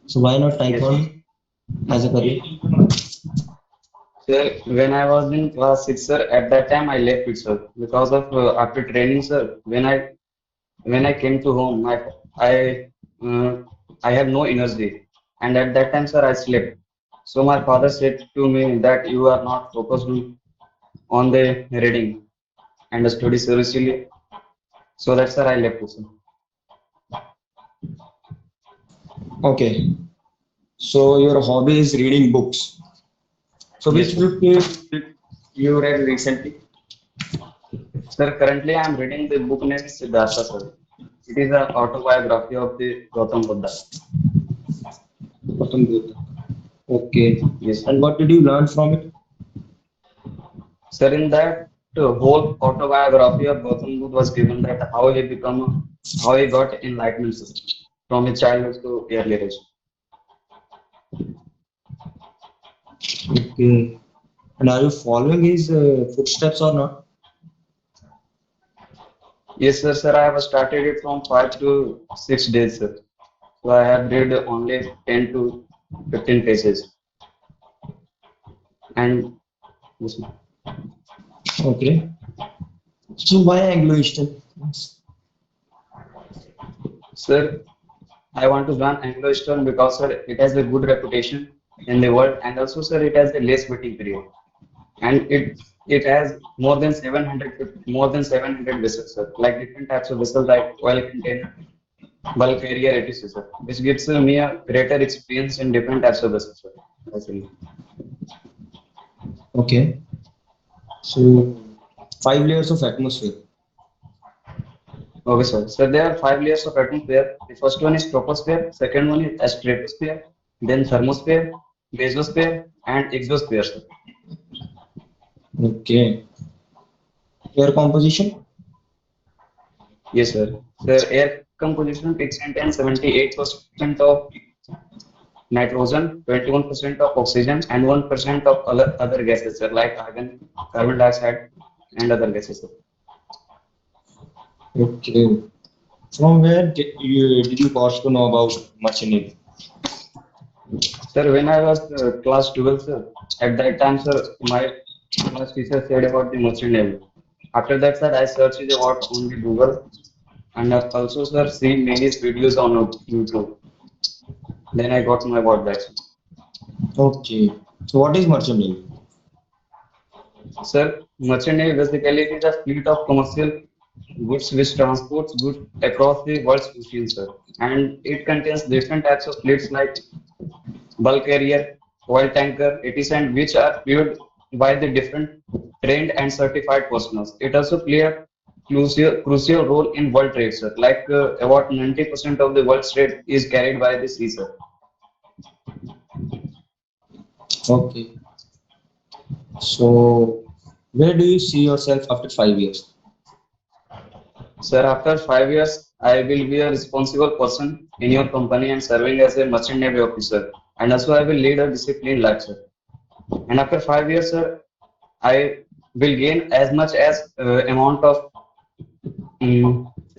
So why not
Yes, sir.
taekwondo as a career?
Sir, when I was in class six, sir, at that time I left it, sir, because of after training, sir. When I came to home, uh, I have no energy, and at that time, sir, I slept. So my father said to me that you are not focused on the reading and study seriously. So that's sir, I left it, sir.
Okay. So your hobby is reading books. So
Yes,
which
sir.
book you read recently?
Sir, currently I am reading the book name is Siddhartha, sir. It is an autobiography of the Gautam Buddha.
Gautam Buddha. Okay.
Yes, sir.
And what did you learn from it?
Sir, in that whole autobiography of Gautam Buddha was given that how he got enlightenment system from his childhood to early age.
Okay. And are you following his footsteps or not?
Yes, sir. I have started it from 5 to 6 days, sir. So I have read only 10 to 15 pages. And yes,
Okay. So why Anglo Eastern?
sir, I want to join Anglo because, sir, it has a good reputation in the world, and also, sir, it has a less waiting period, and it has more than 700 vessels, sir, like different types of vessels like oil container, bulk carrier, etc., sir, which gives me a greater experience in different types of vessels, sir. Actually.
Okay. So 5 layers of atmosphere.
Okay, sir. So there are 5 layers of atmosphere. The first one is troposphere, second one is stratosphere, then thermosphere, mesosphere, and exosphere, sir.
Okay. Air composition.
Yes, sir. The air composition takes contain 78% of nitrogen, 21% of oxygen, and 1% of other gases, sir, like argon, carbon dioxide, and other gases, sir.
Okay. From where did you got to know about machining?
Sir, when I was class 12, sir, at that time, sir, my class teacher said about the merchant navy. After that, sir, I searched it about on the Google and also, sir, see many videos on YouTube. Then I got to know about that.
Okay. So what is merchant navy?
Sir, merchant navy basically it is a fleet of commercial goods which transports goods across the world's ocean, sir. And it contains different types of fleets like bulk carrier, oil tanker, etc., which are fueled by the different trained and certified personnel. It also play a crucial role in world trade, sir. Like about 90% of the world's trade is carried by the sea, sir.
Okay. So where do you see yourself after 5 years?
Sir, after 5 years, I will be a responsible person in your company and serving as a merchant navy officer. And also, I will lead a disciplined life, sir. And after 5 years, sir, I will gain as much as amount of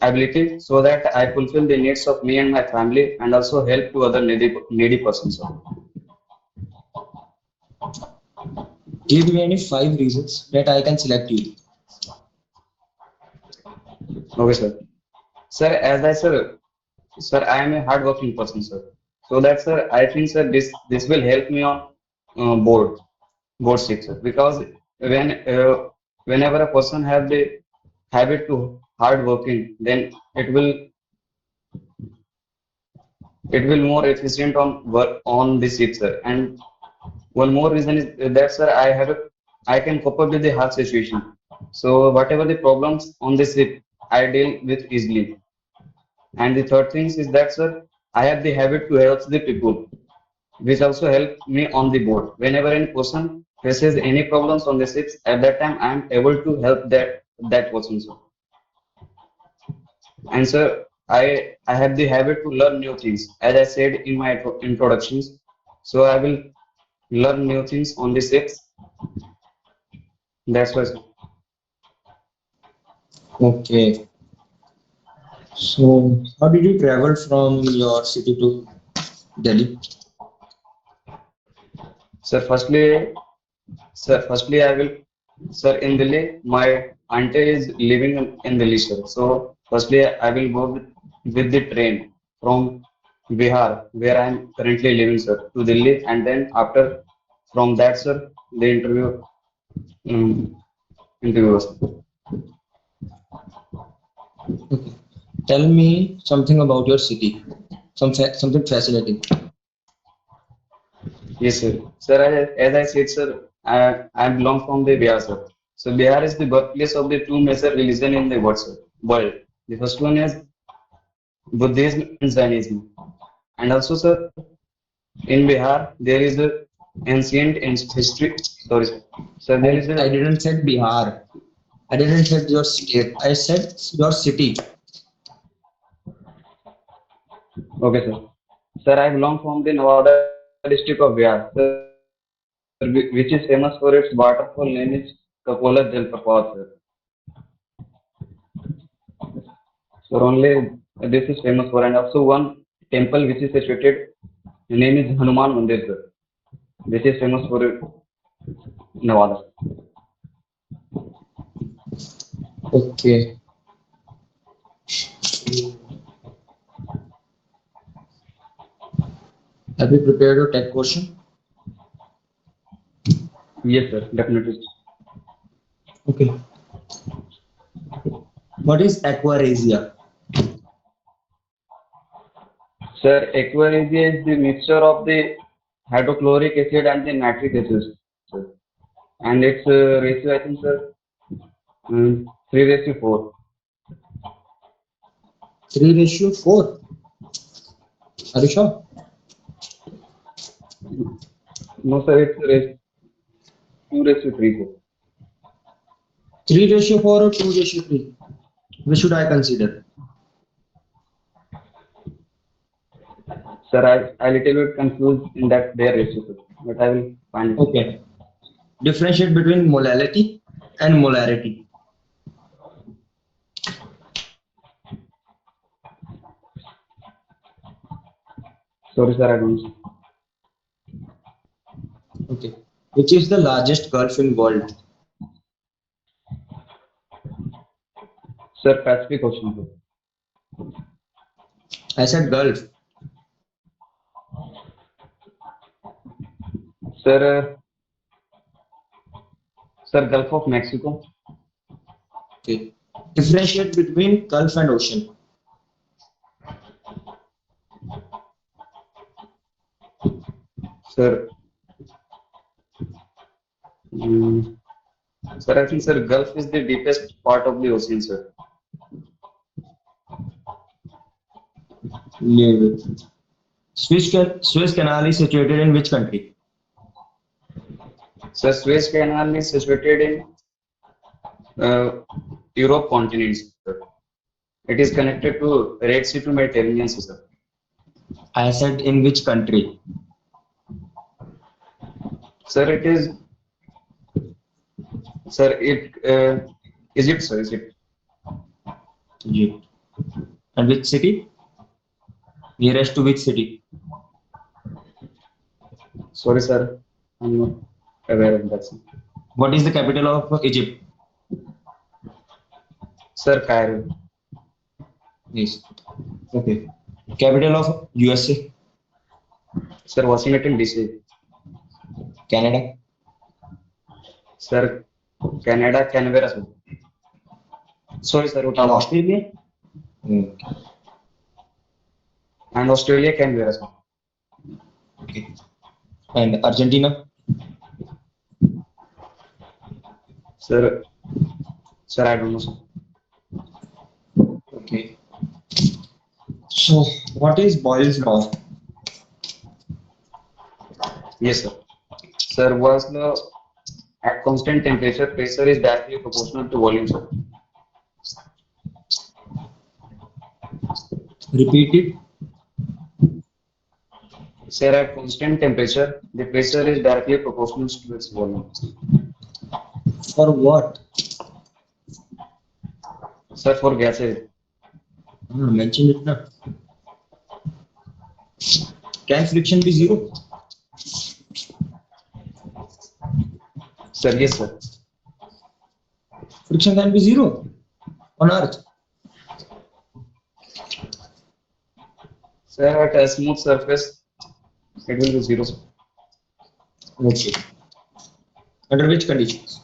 ability so that I fulfill the needs of me and my family and also help to other needy persons.
Give me any 5 reasons that I can select you.
Okay, sir. Sir, sir, I am a hardworking person, sir. So that, sir, I think, sir, this will help me on board. Board six, sir. Because when whenever a person have the habit to hard working, then it will more efficient on work on the ship, sir. And one more reason is that, sir, I can cope up with the hard situation. So whatever the problems on the ship, I deal with easily. And the third thing is that, sir, I have the habit to help the people, which also help me on the board. Whenever any person faces any problems on the ships, at that time I am able to help that person. Sir. And sir, I have the habit to learn new things, as I said in my introductions. So I will learn new things on the ships. That's why. Sir.
Okay. So how did you travel from your city to Delhi?
Sir, firstly, I will, sir, in Delhi, my auntie is living in Delhi, sir. So, firstly, I will go with the train from Bihar, where I am currently living, sir, to Delhi, and then after from that, sir, the um, interview, sir.
Okay. Tell me something about your city. Something fascinating.
Yes, sir. Sir, as I said, sir, I belong from the Bihar, sir. So, Bihar is the birthplace of the two major religion in the world, sir. World. The first one is Buddhism and Jainism. And also, sir, in Bihar, there is a ancient history. Sorry, sir. So there is
I
a
didn't say Bihar. I didn't say your state. I said your city.
okay, sir. Sir, I belong from the Nevada state, sir. district of Bihar, sir, which is famous for its waterfall name is Kapola Jalprapat, sir. So only this is famous for, and also one temple which is situated. The name is Hanuman Mandir, sir. This is famous for Nevada.
Okay. Have you prepared your tech question?
Yes, sir, definitely.
Okay. What is aquaresia?
Sir, aquaresia is the mixture of the hydrochloric acid and the nitric acid, sir. And its ratio, I think, sir, 3:4.
3:4. Are you sure?
No, sir, it's 2:3, sir.
3:4 or 2:3? Which should I consider?
Sir, I little bit confused in that their ratio, sir. But I will find it.
Okay. Differentiate between molality and molarity.
Sorry, sir, I don't.
Okay. Which is the largest gulf in world?
Sir, Pacific Ocean, sir.
I said gulf.
Sir, sir, Gulf of Mexico.
Okay. Differentiate between gulf and ocean.
Sir, mm, sir, I think, sir, Gulf is the deepest part of the ocean, sir.
Leave it. Suez Canal is situated in which country?
Sir, Suez Canal is situated in uh, Europe continent, sir. It is connected to Red Sea to Mediterranean, sir.
I said in which country?
Sir, it is, sir, Egypt, sir, Egypt.
Egypt. And which city? Nearest to which city?
Sorry, sir, I'm not aware of that, sir.
What is the capital of Egypt?
Sir, Cairo.
Yes. Okay. Capital of USA?
Sir, Washington, DC.
Canada?
Sir, Canada, Canberra, sir. Sorry, sir,
And
Ottawa.
Australia? Okay.
And Australia, Canberra, sir.
Okay. And Argentina?
Sir, sir, I don't know, sir.
Okay. So, what is Boyle's law?
Yes, sir. Sir, was at constant temperature, pressure is directly proportional to volume, sir.
Repeat it.
Sir, at constant temperature, the pressure is directly proportional to its volume.
For what?
Sir, for gases,
Mention it now. Can friction be zero?
sir, yes, sir.
Friction can be zero on Earth.
Sir, at a smooth surface, it will be zero, sir.
Okay. Under which conditions?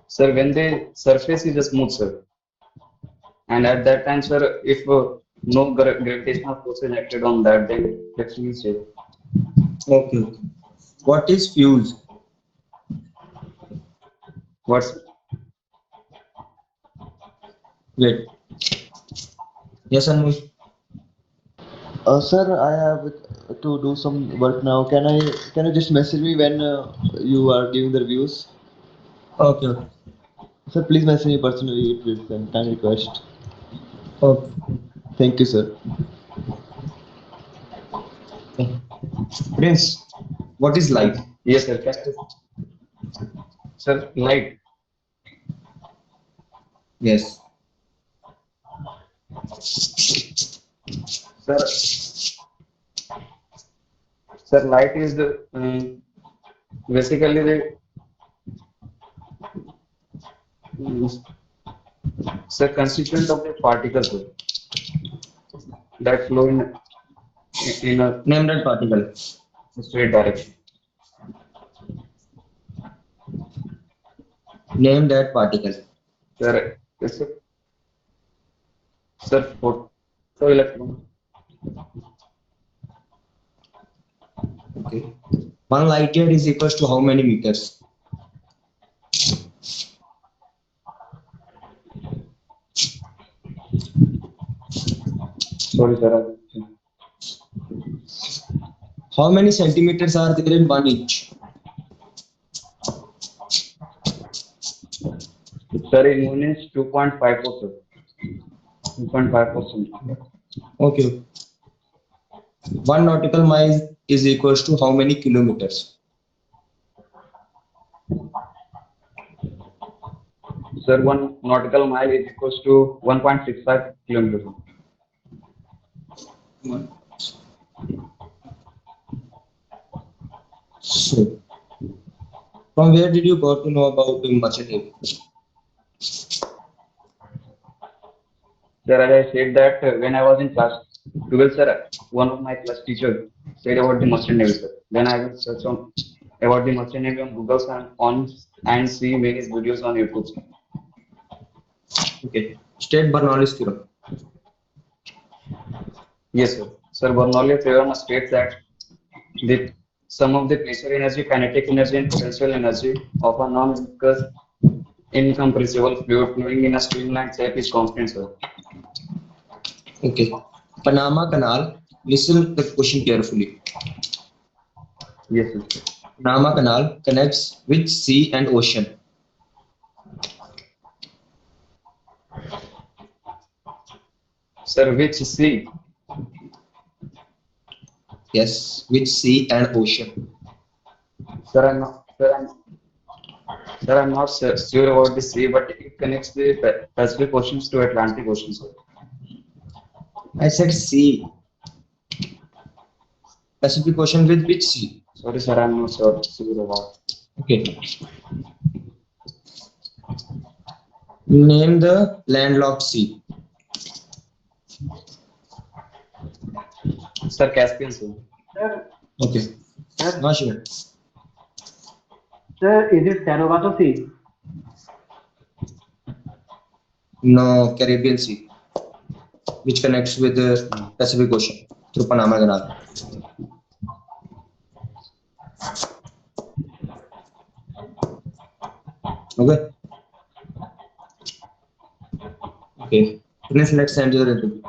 Sir, when the surface is smooth, sir, and at that time, sir, if no gravitational force is acted on that, then friction is zero.
Okay. Okay. What is fuse?
What's
Wait. Yes, Anmol.
Sir, I have to do some work now. Can you just message me when you are giving the reviews?
Okay. Okay.
Sir, please message me personally. It will be a kind request.
Okay.
Thank you, sir.
Prince, what is light?
Yes, sir. Sir, light.
Yes.
Sir, sir, light is basically the um, sir constituent of the particles sir, that flow in a
Name that particle.
straight direction.
Name that particle.
Sir, yes, sir, photo electron.
Okay. One light year is equals to how many meters?
Sorry, sir.
How many centimeters are there in 1 inch?
Sir, in 1 inch 2.54, sir. 2.5 centimeter.
Okay. One nautical mile is equals to how many kilometers?
Sir, 1 nautical mile is equals to 1.65 kilometers.
So, from where did you got to know about the merchant navy?
Sir, as I said that when I was in class 12, sir, one of my class teacher said about the merchant navy, sir. Then I will search on about the merchant navy on Google and see many videos on YouTube.
Okay. State Bernoulli's theorem.
Yes, sir. Sir, Bernoulli theorem states that the sum of the pressure energy, kinetic energy, and potential energy of a non-viscous incompressible fluid flowing in a streamlined shape is constant, sir.
Okay. Panama Canal. Listen the question carefully.
Yes, sir.
Panama Canal connects which sea and ocean?
Sir, which sea?
Yes. Which sea and ocean?
Sir, I'm not sure about the sea, but it connects the Pacific Oceans to Atlantic Ocean, sir.
I said sea. Pacific Ocean with which sea?
Sorry, sir, I'm not sure about.
Okay. Name the landlocked sea.
Sir, Caspian, sir.
Sir,
Okay.
sir,
Not sure.
sir, is it Sargasso Sea?
No, Caribbean Sea, which connects with the Pacific Ocean through Panama Canal. Okay. Okay. Let's end your interview.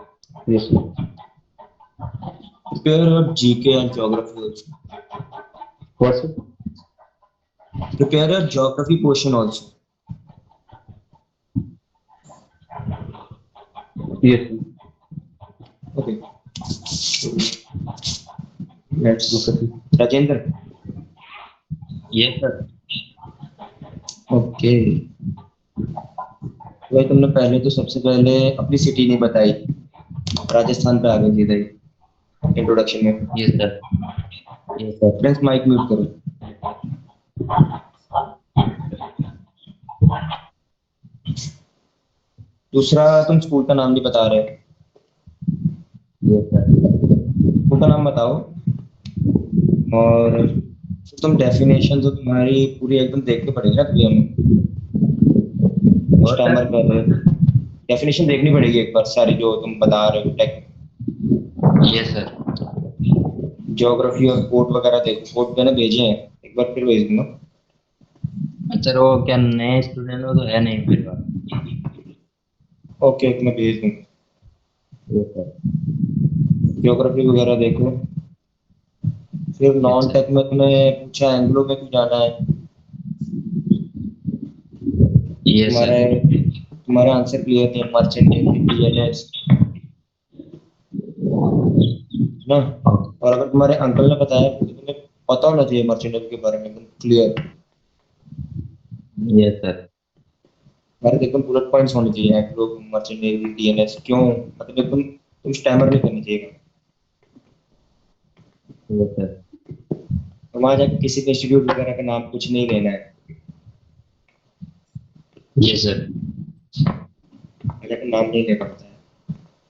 Yes, sir.
Prepare your GK and geography also.
What, sir?
Prepare your geography portion also.
Yes, sir.
Okay. Let's
Okay, sir.
Rajendra.
Yes, sir.
Okay भाई तुमने पहले तो सबसे पहले अपनी city नहीं बताई राजस्थान पे आ गई थी इधर इंट्रोडक्शन में
Yes, sir. Yes, sir.
Friends mic mute करो दूसरा तुम स्कूल का नाम नहीं बता रहे
Yes, sir.
स्कूल का नाम बताओ और तुम डेफिनेशन तो तुम्हारी पूरी एकदम देखनी पड़ेगी ना तुम्हें हमें
What,
स्टैमर
sir?
कर रहे हो डेफिनेशन देखनी पड़ेगी एक बार सारी जो तुम बता रहे हो टेक
Yes, sir.
ज्योग्राफी और कोड वगैरह देखो कोड मैंने भेजे हैं एक बार फिर भेज दूंगा
अच्छा वो क्या नए स्टूडेंट हो तो है नहीं मेरे पास
ओके मैं भेज दूंगा
यस सर
ज्योग्राफी वगैरह देखो फिर
यस
नॉन
सर
टेक में तुम्हें पूछा एंग्लो में क्यों जाना है
यस
तुम्हारे
सर
तुम्हारे आंसर क्लियर थे मर्चेंट नेवी पीएलएस ना। और अगर तुम्हारे अंकल ने बताया तो तुम्हें पता होना चाहिए मर्चेंट नेवी के बारे में एकदम क्लियर।
Yes sir.
हमारे एकदम बुलेट पॉइंट्स होने चाहिए, एंग्लो, मर्चेंट नेवी, डीएनएस, क्यों मतलब एकदम तुम स्टैमर नहीं करनी चाहिए।
Yes sir.
तो वहाँ जाके किसी के इंस्टीट्यूट वगैरह का नाम कुछ नहीं लेना है।
Yes sir.
वहाँ जाके नाम नहीं लेना होता है।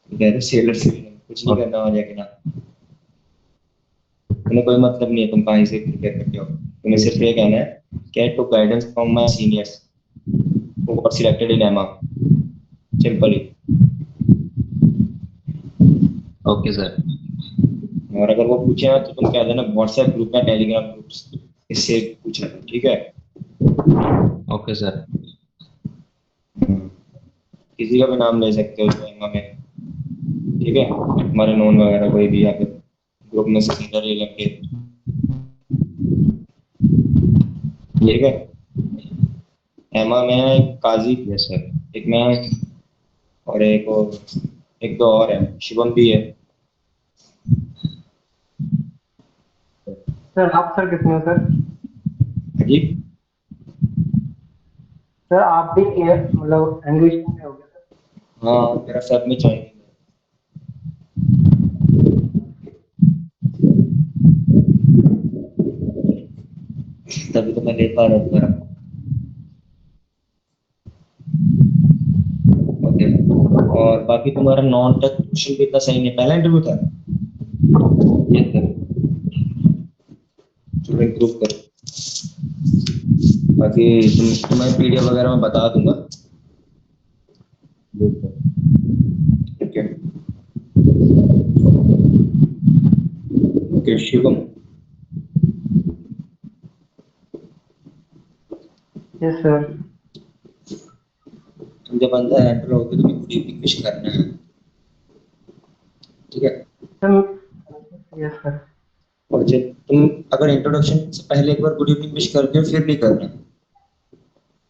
कह रहे सेलर से कुछ नहीं करना वहाँ जाके ना। तुम्हें कोई मतलब नहीं है तुम कहाँ से प्रिपेयर करते हो, तुम्हें सिर्फ ये कहना है get to guidance from my seniors who got selected in AEMA, simply.
Okay sir.
और अगर वो पूछे ना तो तुम कह देना व्हाट्सएप ग्रुप या टेलीग्राम ग्रुप इससे पूछा, ठीक है।
Okay sir.
किसी का भी नाम ले सकते हो तो एमा में, ठीक है, हमारे नोन वगैरह कोई भी, या फिर ग्रुप में से सीधा ले लेंगे, ठीक है। एमा में है एक काजी,
यस सर।
एक मैं, और एक दो और है, शिवम भी है।
सर आप सर किसमें हो सर?
जी।
सर आप भी मतलब इंग्लिश में हो गया सर?
हाँ मेरा सब में चाहिए, तभी तो मैं ले पा रहा हूँ मेरा। ओके। और बाकी तुम्हारा नॉन टेक क्वेश्चन भी इतना सही नहीं है, पहला इंटरव्यू था।
Yes sir.
चलो इम्प्रूव करो। बाकी तुम्हें पीडीएफ वगैरह मैं बता दूंगा,
यस सर।
ठीक है। Okay Shivam,
yes sir.
तुम जब अंदर एंटर होगे तो गुड इवनिंग विश करना है, ठीक है।
Sir yes sir.
और जब तुम अगर इंट्रोडक्शन से पहले एक बार गुड इवनिंग विश करते हो फिर नहीं करना,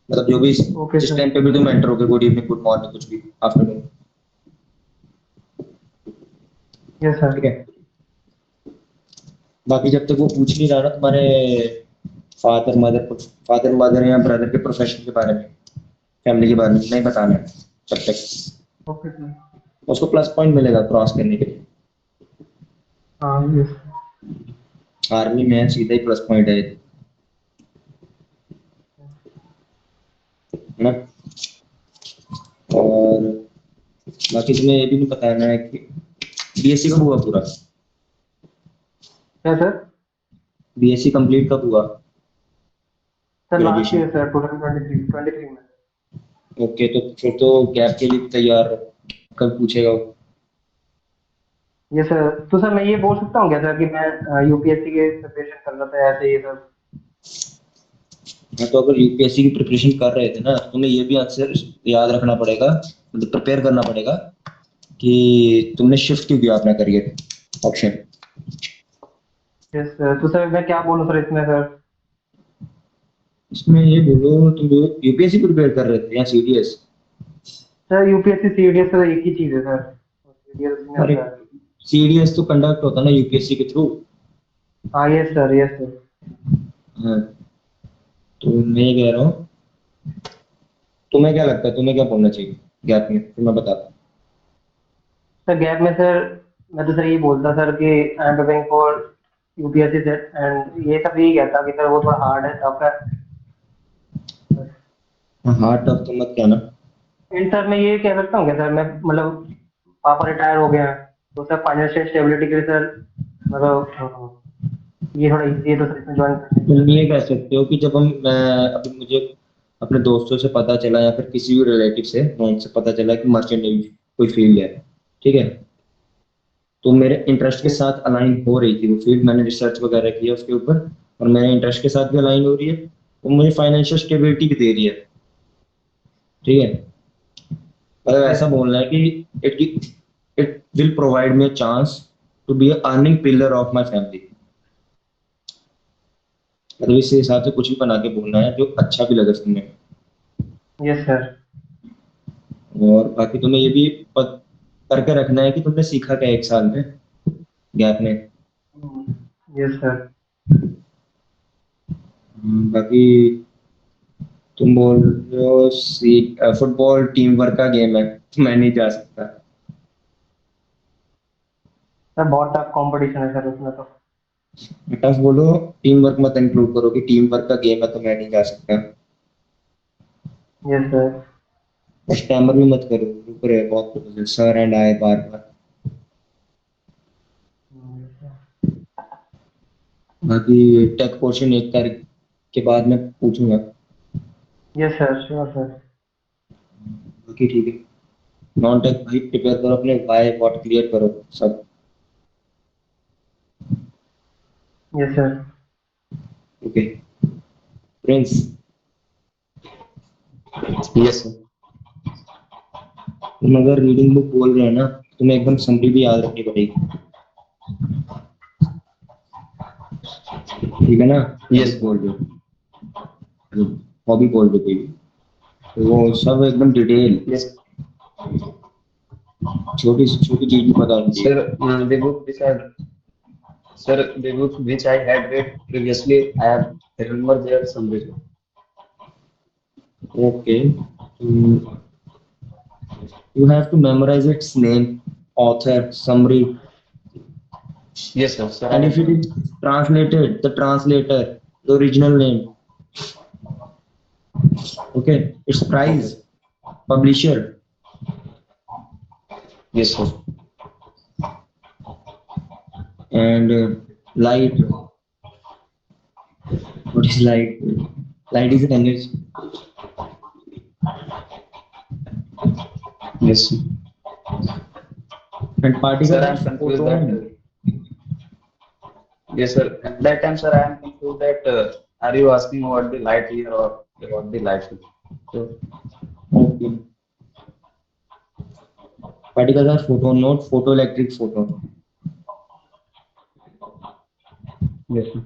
मतलब जो भी
ओके
जिस
सर।
टाइम पे भी तुम एंटर होगे, गुड इवनिंग, गुड मॉर्निंग, कुछ भी आफ्टरनून,
यस सर।
ठीक है। बाकी जब तक वो पूछ नहीं रहा ना तुम्हारे फादर मदर या ब्रदर के प्रोफेशन के बारे में, फैमिली के बारे में नहीं बताना है तब तक।
Okay sir.
उसको प्लस पॉइंट मिलेगा क्रॉस करने के लिए।
हाँ यस।
आर्मी में है, सीधा ही प्लस पॉइंट है ना। और बाकी तुम्हें ये भी नहीं बताना है कि बीएससी कब हुआ पूरा,
क्या सर?
बीएससी कंप्लीट कब हुआ,
sir last
graduation.
Year sir 2023 में।
ओके तो फिर तो गैप के लिए भी तैयार हो, कल पूछेगा वो।
ये सर तो सर मैं ये बोल सकता हूँ क्या सर कि मैं यूपीएससी के प्रिपरेशन कर रहा था ऐसे ये सब?
हाँ तो अगर यूपीएससी की प्रिपरेशन कर रहे थे ना तो तुम्हें ये भी आंसर याद रखना पड़ेगा, मतलब प्रिपेयर करना पड़ेगा कि तुमने शिफ्ट क्यों किया अपना करियर ऑप्शन।
यस सर तो सर मैं क्या बोलूँ सर इसमें सर?
इसमें ये बोलो तुम यूपीएससी प्रिपेयर कर रहे थे या CDS.
Sir UPSC CDS sir एक ही चीज़ है सर, सीडीएस में
अरे
आता है।
सीडीएस तो कंडक्ट होता है ना यूपीएससी के थ्रू।
हाँ यस सर यस सर।
हाँ तो मैं ये कह रहा हूँ, तुम्हें क्या लगता है तुम्हें क्या बोलना चाहिए गैप में, फिर मैं बताता हूँ।
सर गैप में सर मैं तो सर ये बोलता सर कि I am preparing for UPSC set and ये सब यही कहता कि सर वो थोड़ा हार्ड है, टफ है।
हार्ड टफ तो मत कहना।
एंड सर मैं ये कह सकता हूँ क्या सर, मैं मतलब पापा रिटायर हो गए हैं तो सर फाइनेंशियल स्टेबिलिटी के लिए सर मतलब ये थोड़ा इजी है तो सर इसमें ज्वाइन करने के लिए
तुम
सर।
ये कह सकते हो कि जब अभी मुझे अपने दोस्तों से पता चला या फिर किसी भी रिलेटिव से नॉन से पता चला कि मर्चेंट नेवी कोई फील्ड है, ठीक है, तो मेरे इंटरेस्ट के
Yes,
साथ अलाइन हो रही थी वो फील्ड, मैंने रिसर्च वगैरह किया उसके ऊपर, और मेरे इंटरेस्ट के साथ भी अलाइन हो रही है, वो मुझे फाइनेंशियल स्टेबिलिटी भी दे रही है, ठीक है। मतलब
yes,
ऐसा बोलना है कि it it will provide me a chance to be a earning pillar of my family. मतलब इस हिसाब से कुछ भी बना के बोलना है जो अच्छा भी लगे सुनने में।
yes sir.
और बाकी तुम्हें ये भी करके रखना है कि तुमने सीखा क्या एक साल में, गैप में।
Yes sir.
बाकी तुम बोल रहे हो फुटबॉल टीम वर्क का गेम है, तो मैं नहीं जा सकता।
सर बहुत टफ कंपटीशन है सर उसमें तो।
टफ बोलो, टीम वर्क मत इंक्लूड करो कि टीम वर्क का गेम है तो मैं नहीं जा सकता।
Yes sir.
स्टैमर भी मत करो, रुक रहे हैं बहुत सर एंड आए बार बार। बाकी टेक क्वेश्चन 1 तारीख के बाद मैं पूछूंगा।
Yes sir sure sir.
बाकी ठीक है, नॉन टेक भाई प्रिपेयर करो, अपने वाई व्हाट क्लियर करो सब।
Yes sir.
Okay Prince,
Yes, sir.
तुम अगर रीडिंग बुक बोल रहे हो ना, तुम्हें एकदम समरी भी याद रखनी पड़ेगी, ठीक है ना?
Yes,
book
sir.
बोल रहे हो, हॉबी बोल रहे हो कोई भी, तो वो सब एकदम डिटेल,
Yes,
छोटी से छोटी चीज भी पता होनी चाहिए।
sir. The book which I had read previously, I have remember their summary.
Okay, you have to memorize its name, author, summary,
Yes, sir. Sir, I
and
have
if it
done.
is translated, the translator, the original name, okay, its
Okay.
price, publisher,
Yes, sir.
and light. What is light? Light is an energy.
Yes, sir.
And
Sir,
particles
I
are
am confused that.
photon.
Yes, sir. At that time, sir, I am confused that. Are you asking about the light here or about the light? So,
Okay. Particles are photon, not photoelectric photon.
yes, sir.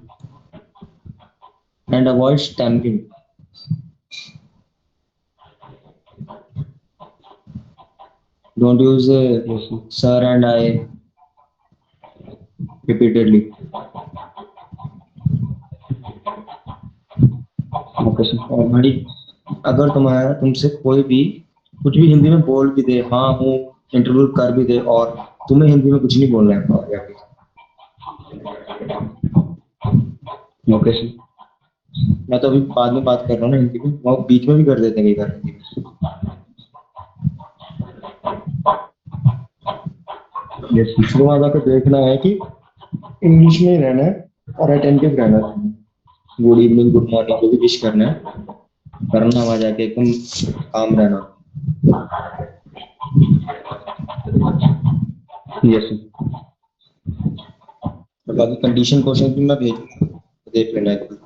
And avoid stamping. Don't use
Yes, sir.
sir and I repeatedly.
Okay, sir.
और भाई, अगर तुम्हारा तुमसे कोई भी कुछ भी हिंदी में बोल भी दे, हाँ हूँ, इंटरव्यू कर भी दे, और तुम्हें हिंदी में कुछ नहीं बोलना है और जाके,
Okay, sir.
मैं तो अभी बाद में बात कर रहा हूँ ना हिंदी में, वो बीच में भी कर देते हैं कई बार हिंदी में।
Yes, sir.
शुरू में जाकर देखना है कि इंग्लिश में ही रहना है और अटेंटिव रहना है। गुड इवनिंग, गुड मॉर्निंग जो भी विश करना है करना, वहां जाके एकदम काम रहना।
Yes, sir.
और बाकी कंडीशन क्वेश्चन भी मैं भेजूंगा, तो देख लेना एक बार।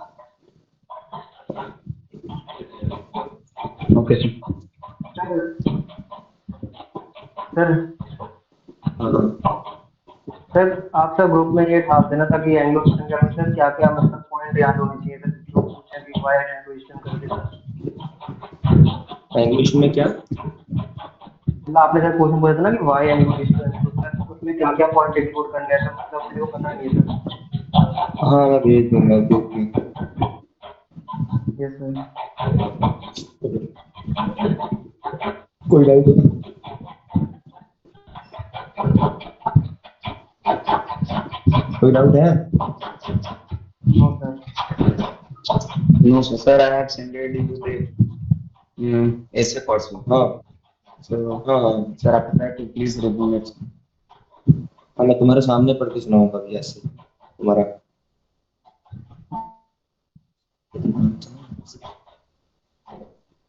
Okay, sir.
सर
हाँ,
सर आप सर ग्रुप में ये ठाप देना था कि एंग्लो ईस्टर्न के अंदर क्या क्या मतलब पॉइंट याद होने चाहिए सर, लोग पूछते हैं कि वाई एंग्लो ईस्टर्न करके सर।
इंग्लिश में क्या?
मतलब आपने सर क्वेश्चन पूछा था ना कि वाई एंग्लो ईस्टर्न, तो सर उसमें क्या क्या पॉइंट इंक्लूड करने हैं सर, मतलब मेरे को पता नहीं है सर।
हाँ मैं भेज दूंगा ग्रुप में।
Yes sir.
कोई डाउट है? कोई डाउट है?
No sir.
No, sir. Sir, I have sent you the essay also.
हाँ
So,
हाँ हाँ
sir, after that, please review it.
हाँ, मैं तुम्हारे सामने पढ़ के सुनाऊंगा अभी ऐसे तुम्हारा।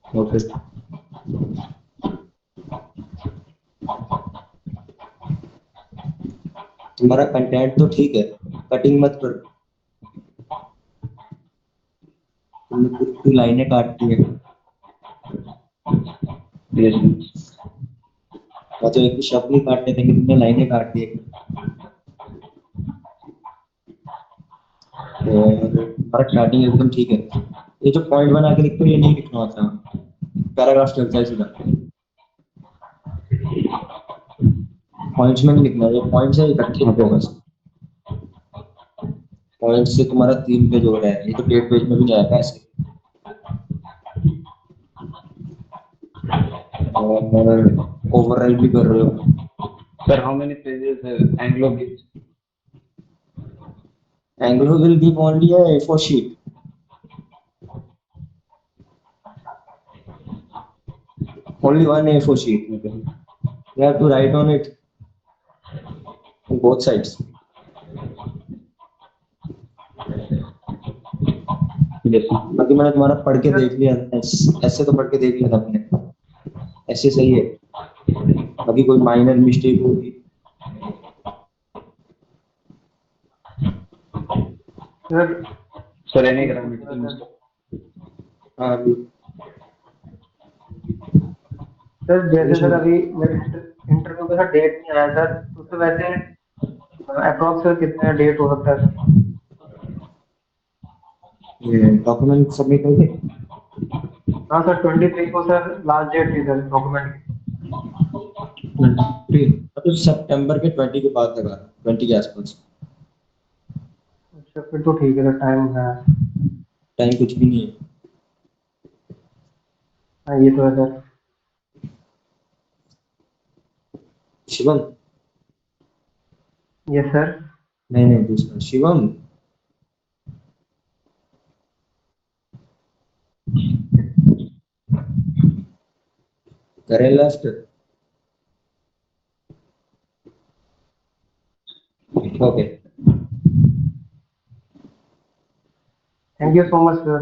Okay.
तुम्हारा कंटेंट तो ठीक है, कटिंग मत कर, तुमने पूरी पूरी लाइनें काट दी है।
Yes, sir.
मैं तो एक भी शब्द नहीं काटने देंगे, तुमने लाइनें काट दी है। और तुम्हारा स्टार्टिंग एकदम ठीक है, ये जो पॉइंट बना के लिखते हो ये नहीं लिखना होता, पैराग्राफ चलता है सीधा, पॉइंट्स में नहीं लिखना, ये पॉइंट्स है इकट्ठे लिखो
Okay.
बस। पॉइंट से तुम्हारा 3 पेज हो रहा है, ये तो डेट पेज में भी नहीं आएगा ऐसे। और ओवरराइड भी कर रहे हो।
Sir, how many pages Anglo gives?
Anglo will give only a A4 sheet. Only one A4 sheet.
Okay.
You have to write on it on both sides.
Yes, sir.
बाकी मैंने तुम्हारा पढ़ के देख लिया, ऐसे तो पढ़ के देख लिया था मैंने, ऐसे सही है। बाकी कोई माइनर मिस्टेक होगी।
Sir
Sir, any grammatical mistake?
हाँ
सर जैसे सर अभी मेरे इंटरव्यू का सर डेट नहीं आया सर, तो उससे वैसे अप्रोक्स कितने डेट हो सकता है सर?
ये डॉक्यूमेंट सबमिट हो गए।
हाँ सर 23 को सर लास्ट डेट थी सर डॉक्यूमेंट की।
20 तो सितंबर के 20 के बाद लगा, 20 के आसपास।
अच्छा फिर तो ठीक है सर, टाइम है।
टाइम कुछ भी नहीं है।
हाँ ये तो है सर।
Shivam,
yes sir.
नहीं नहीं दूसरा शिवम, करे left. Okay.
Thank you so much sir.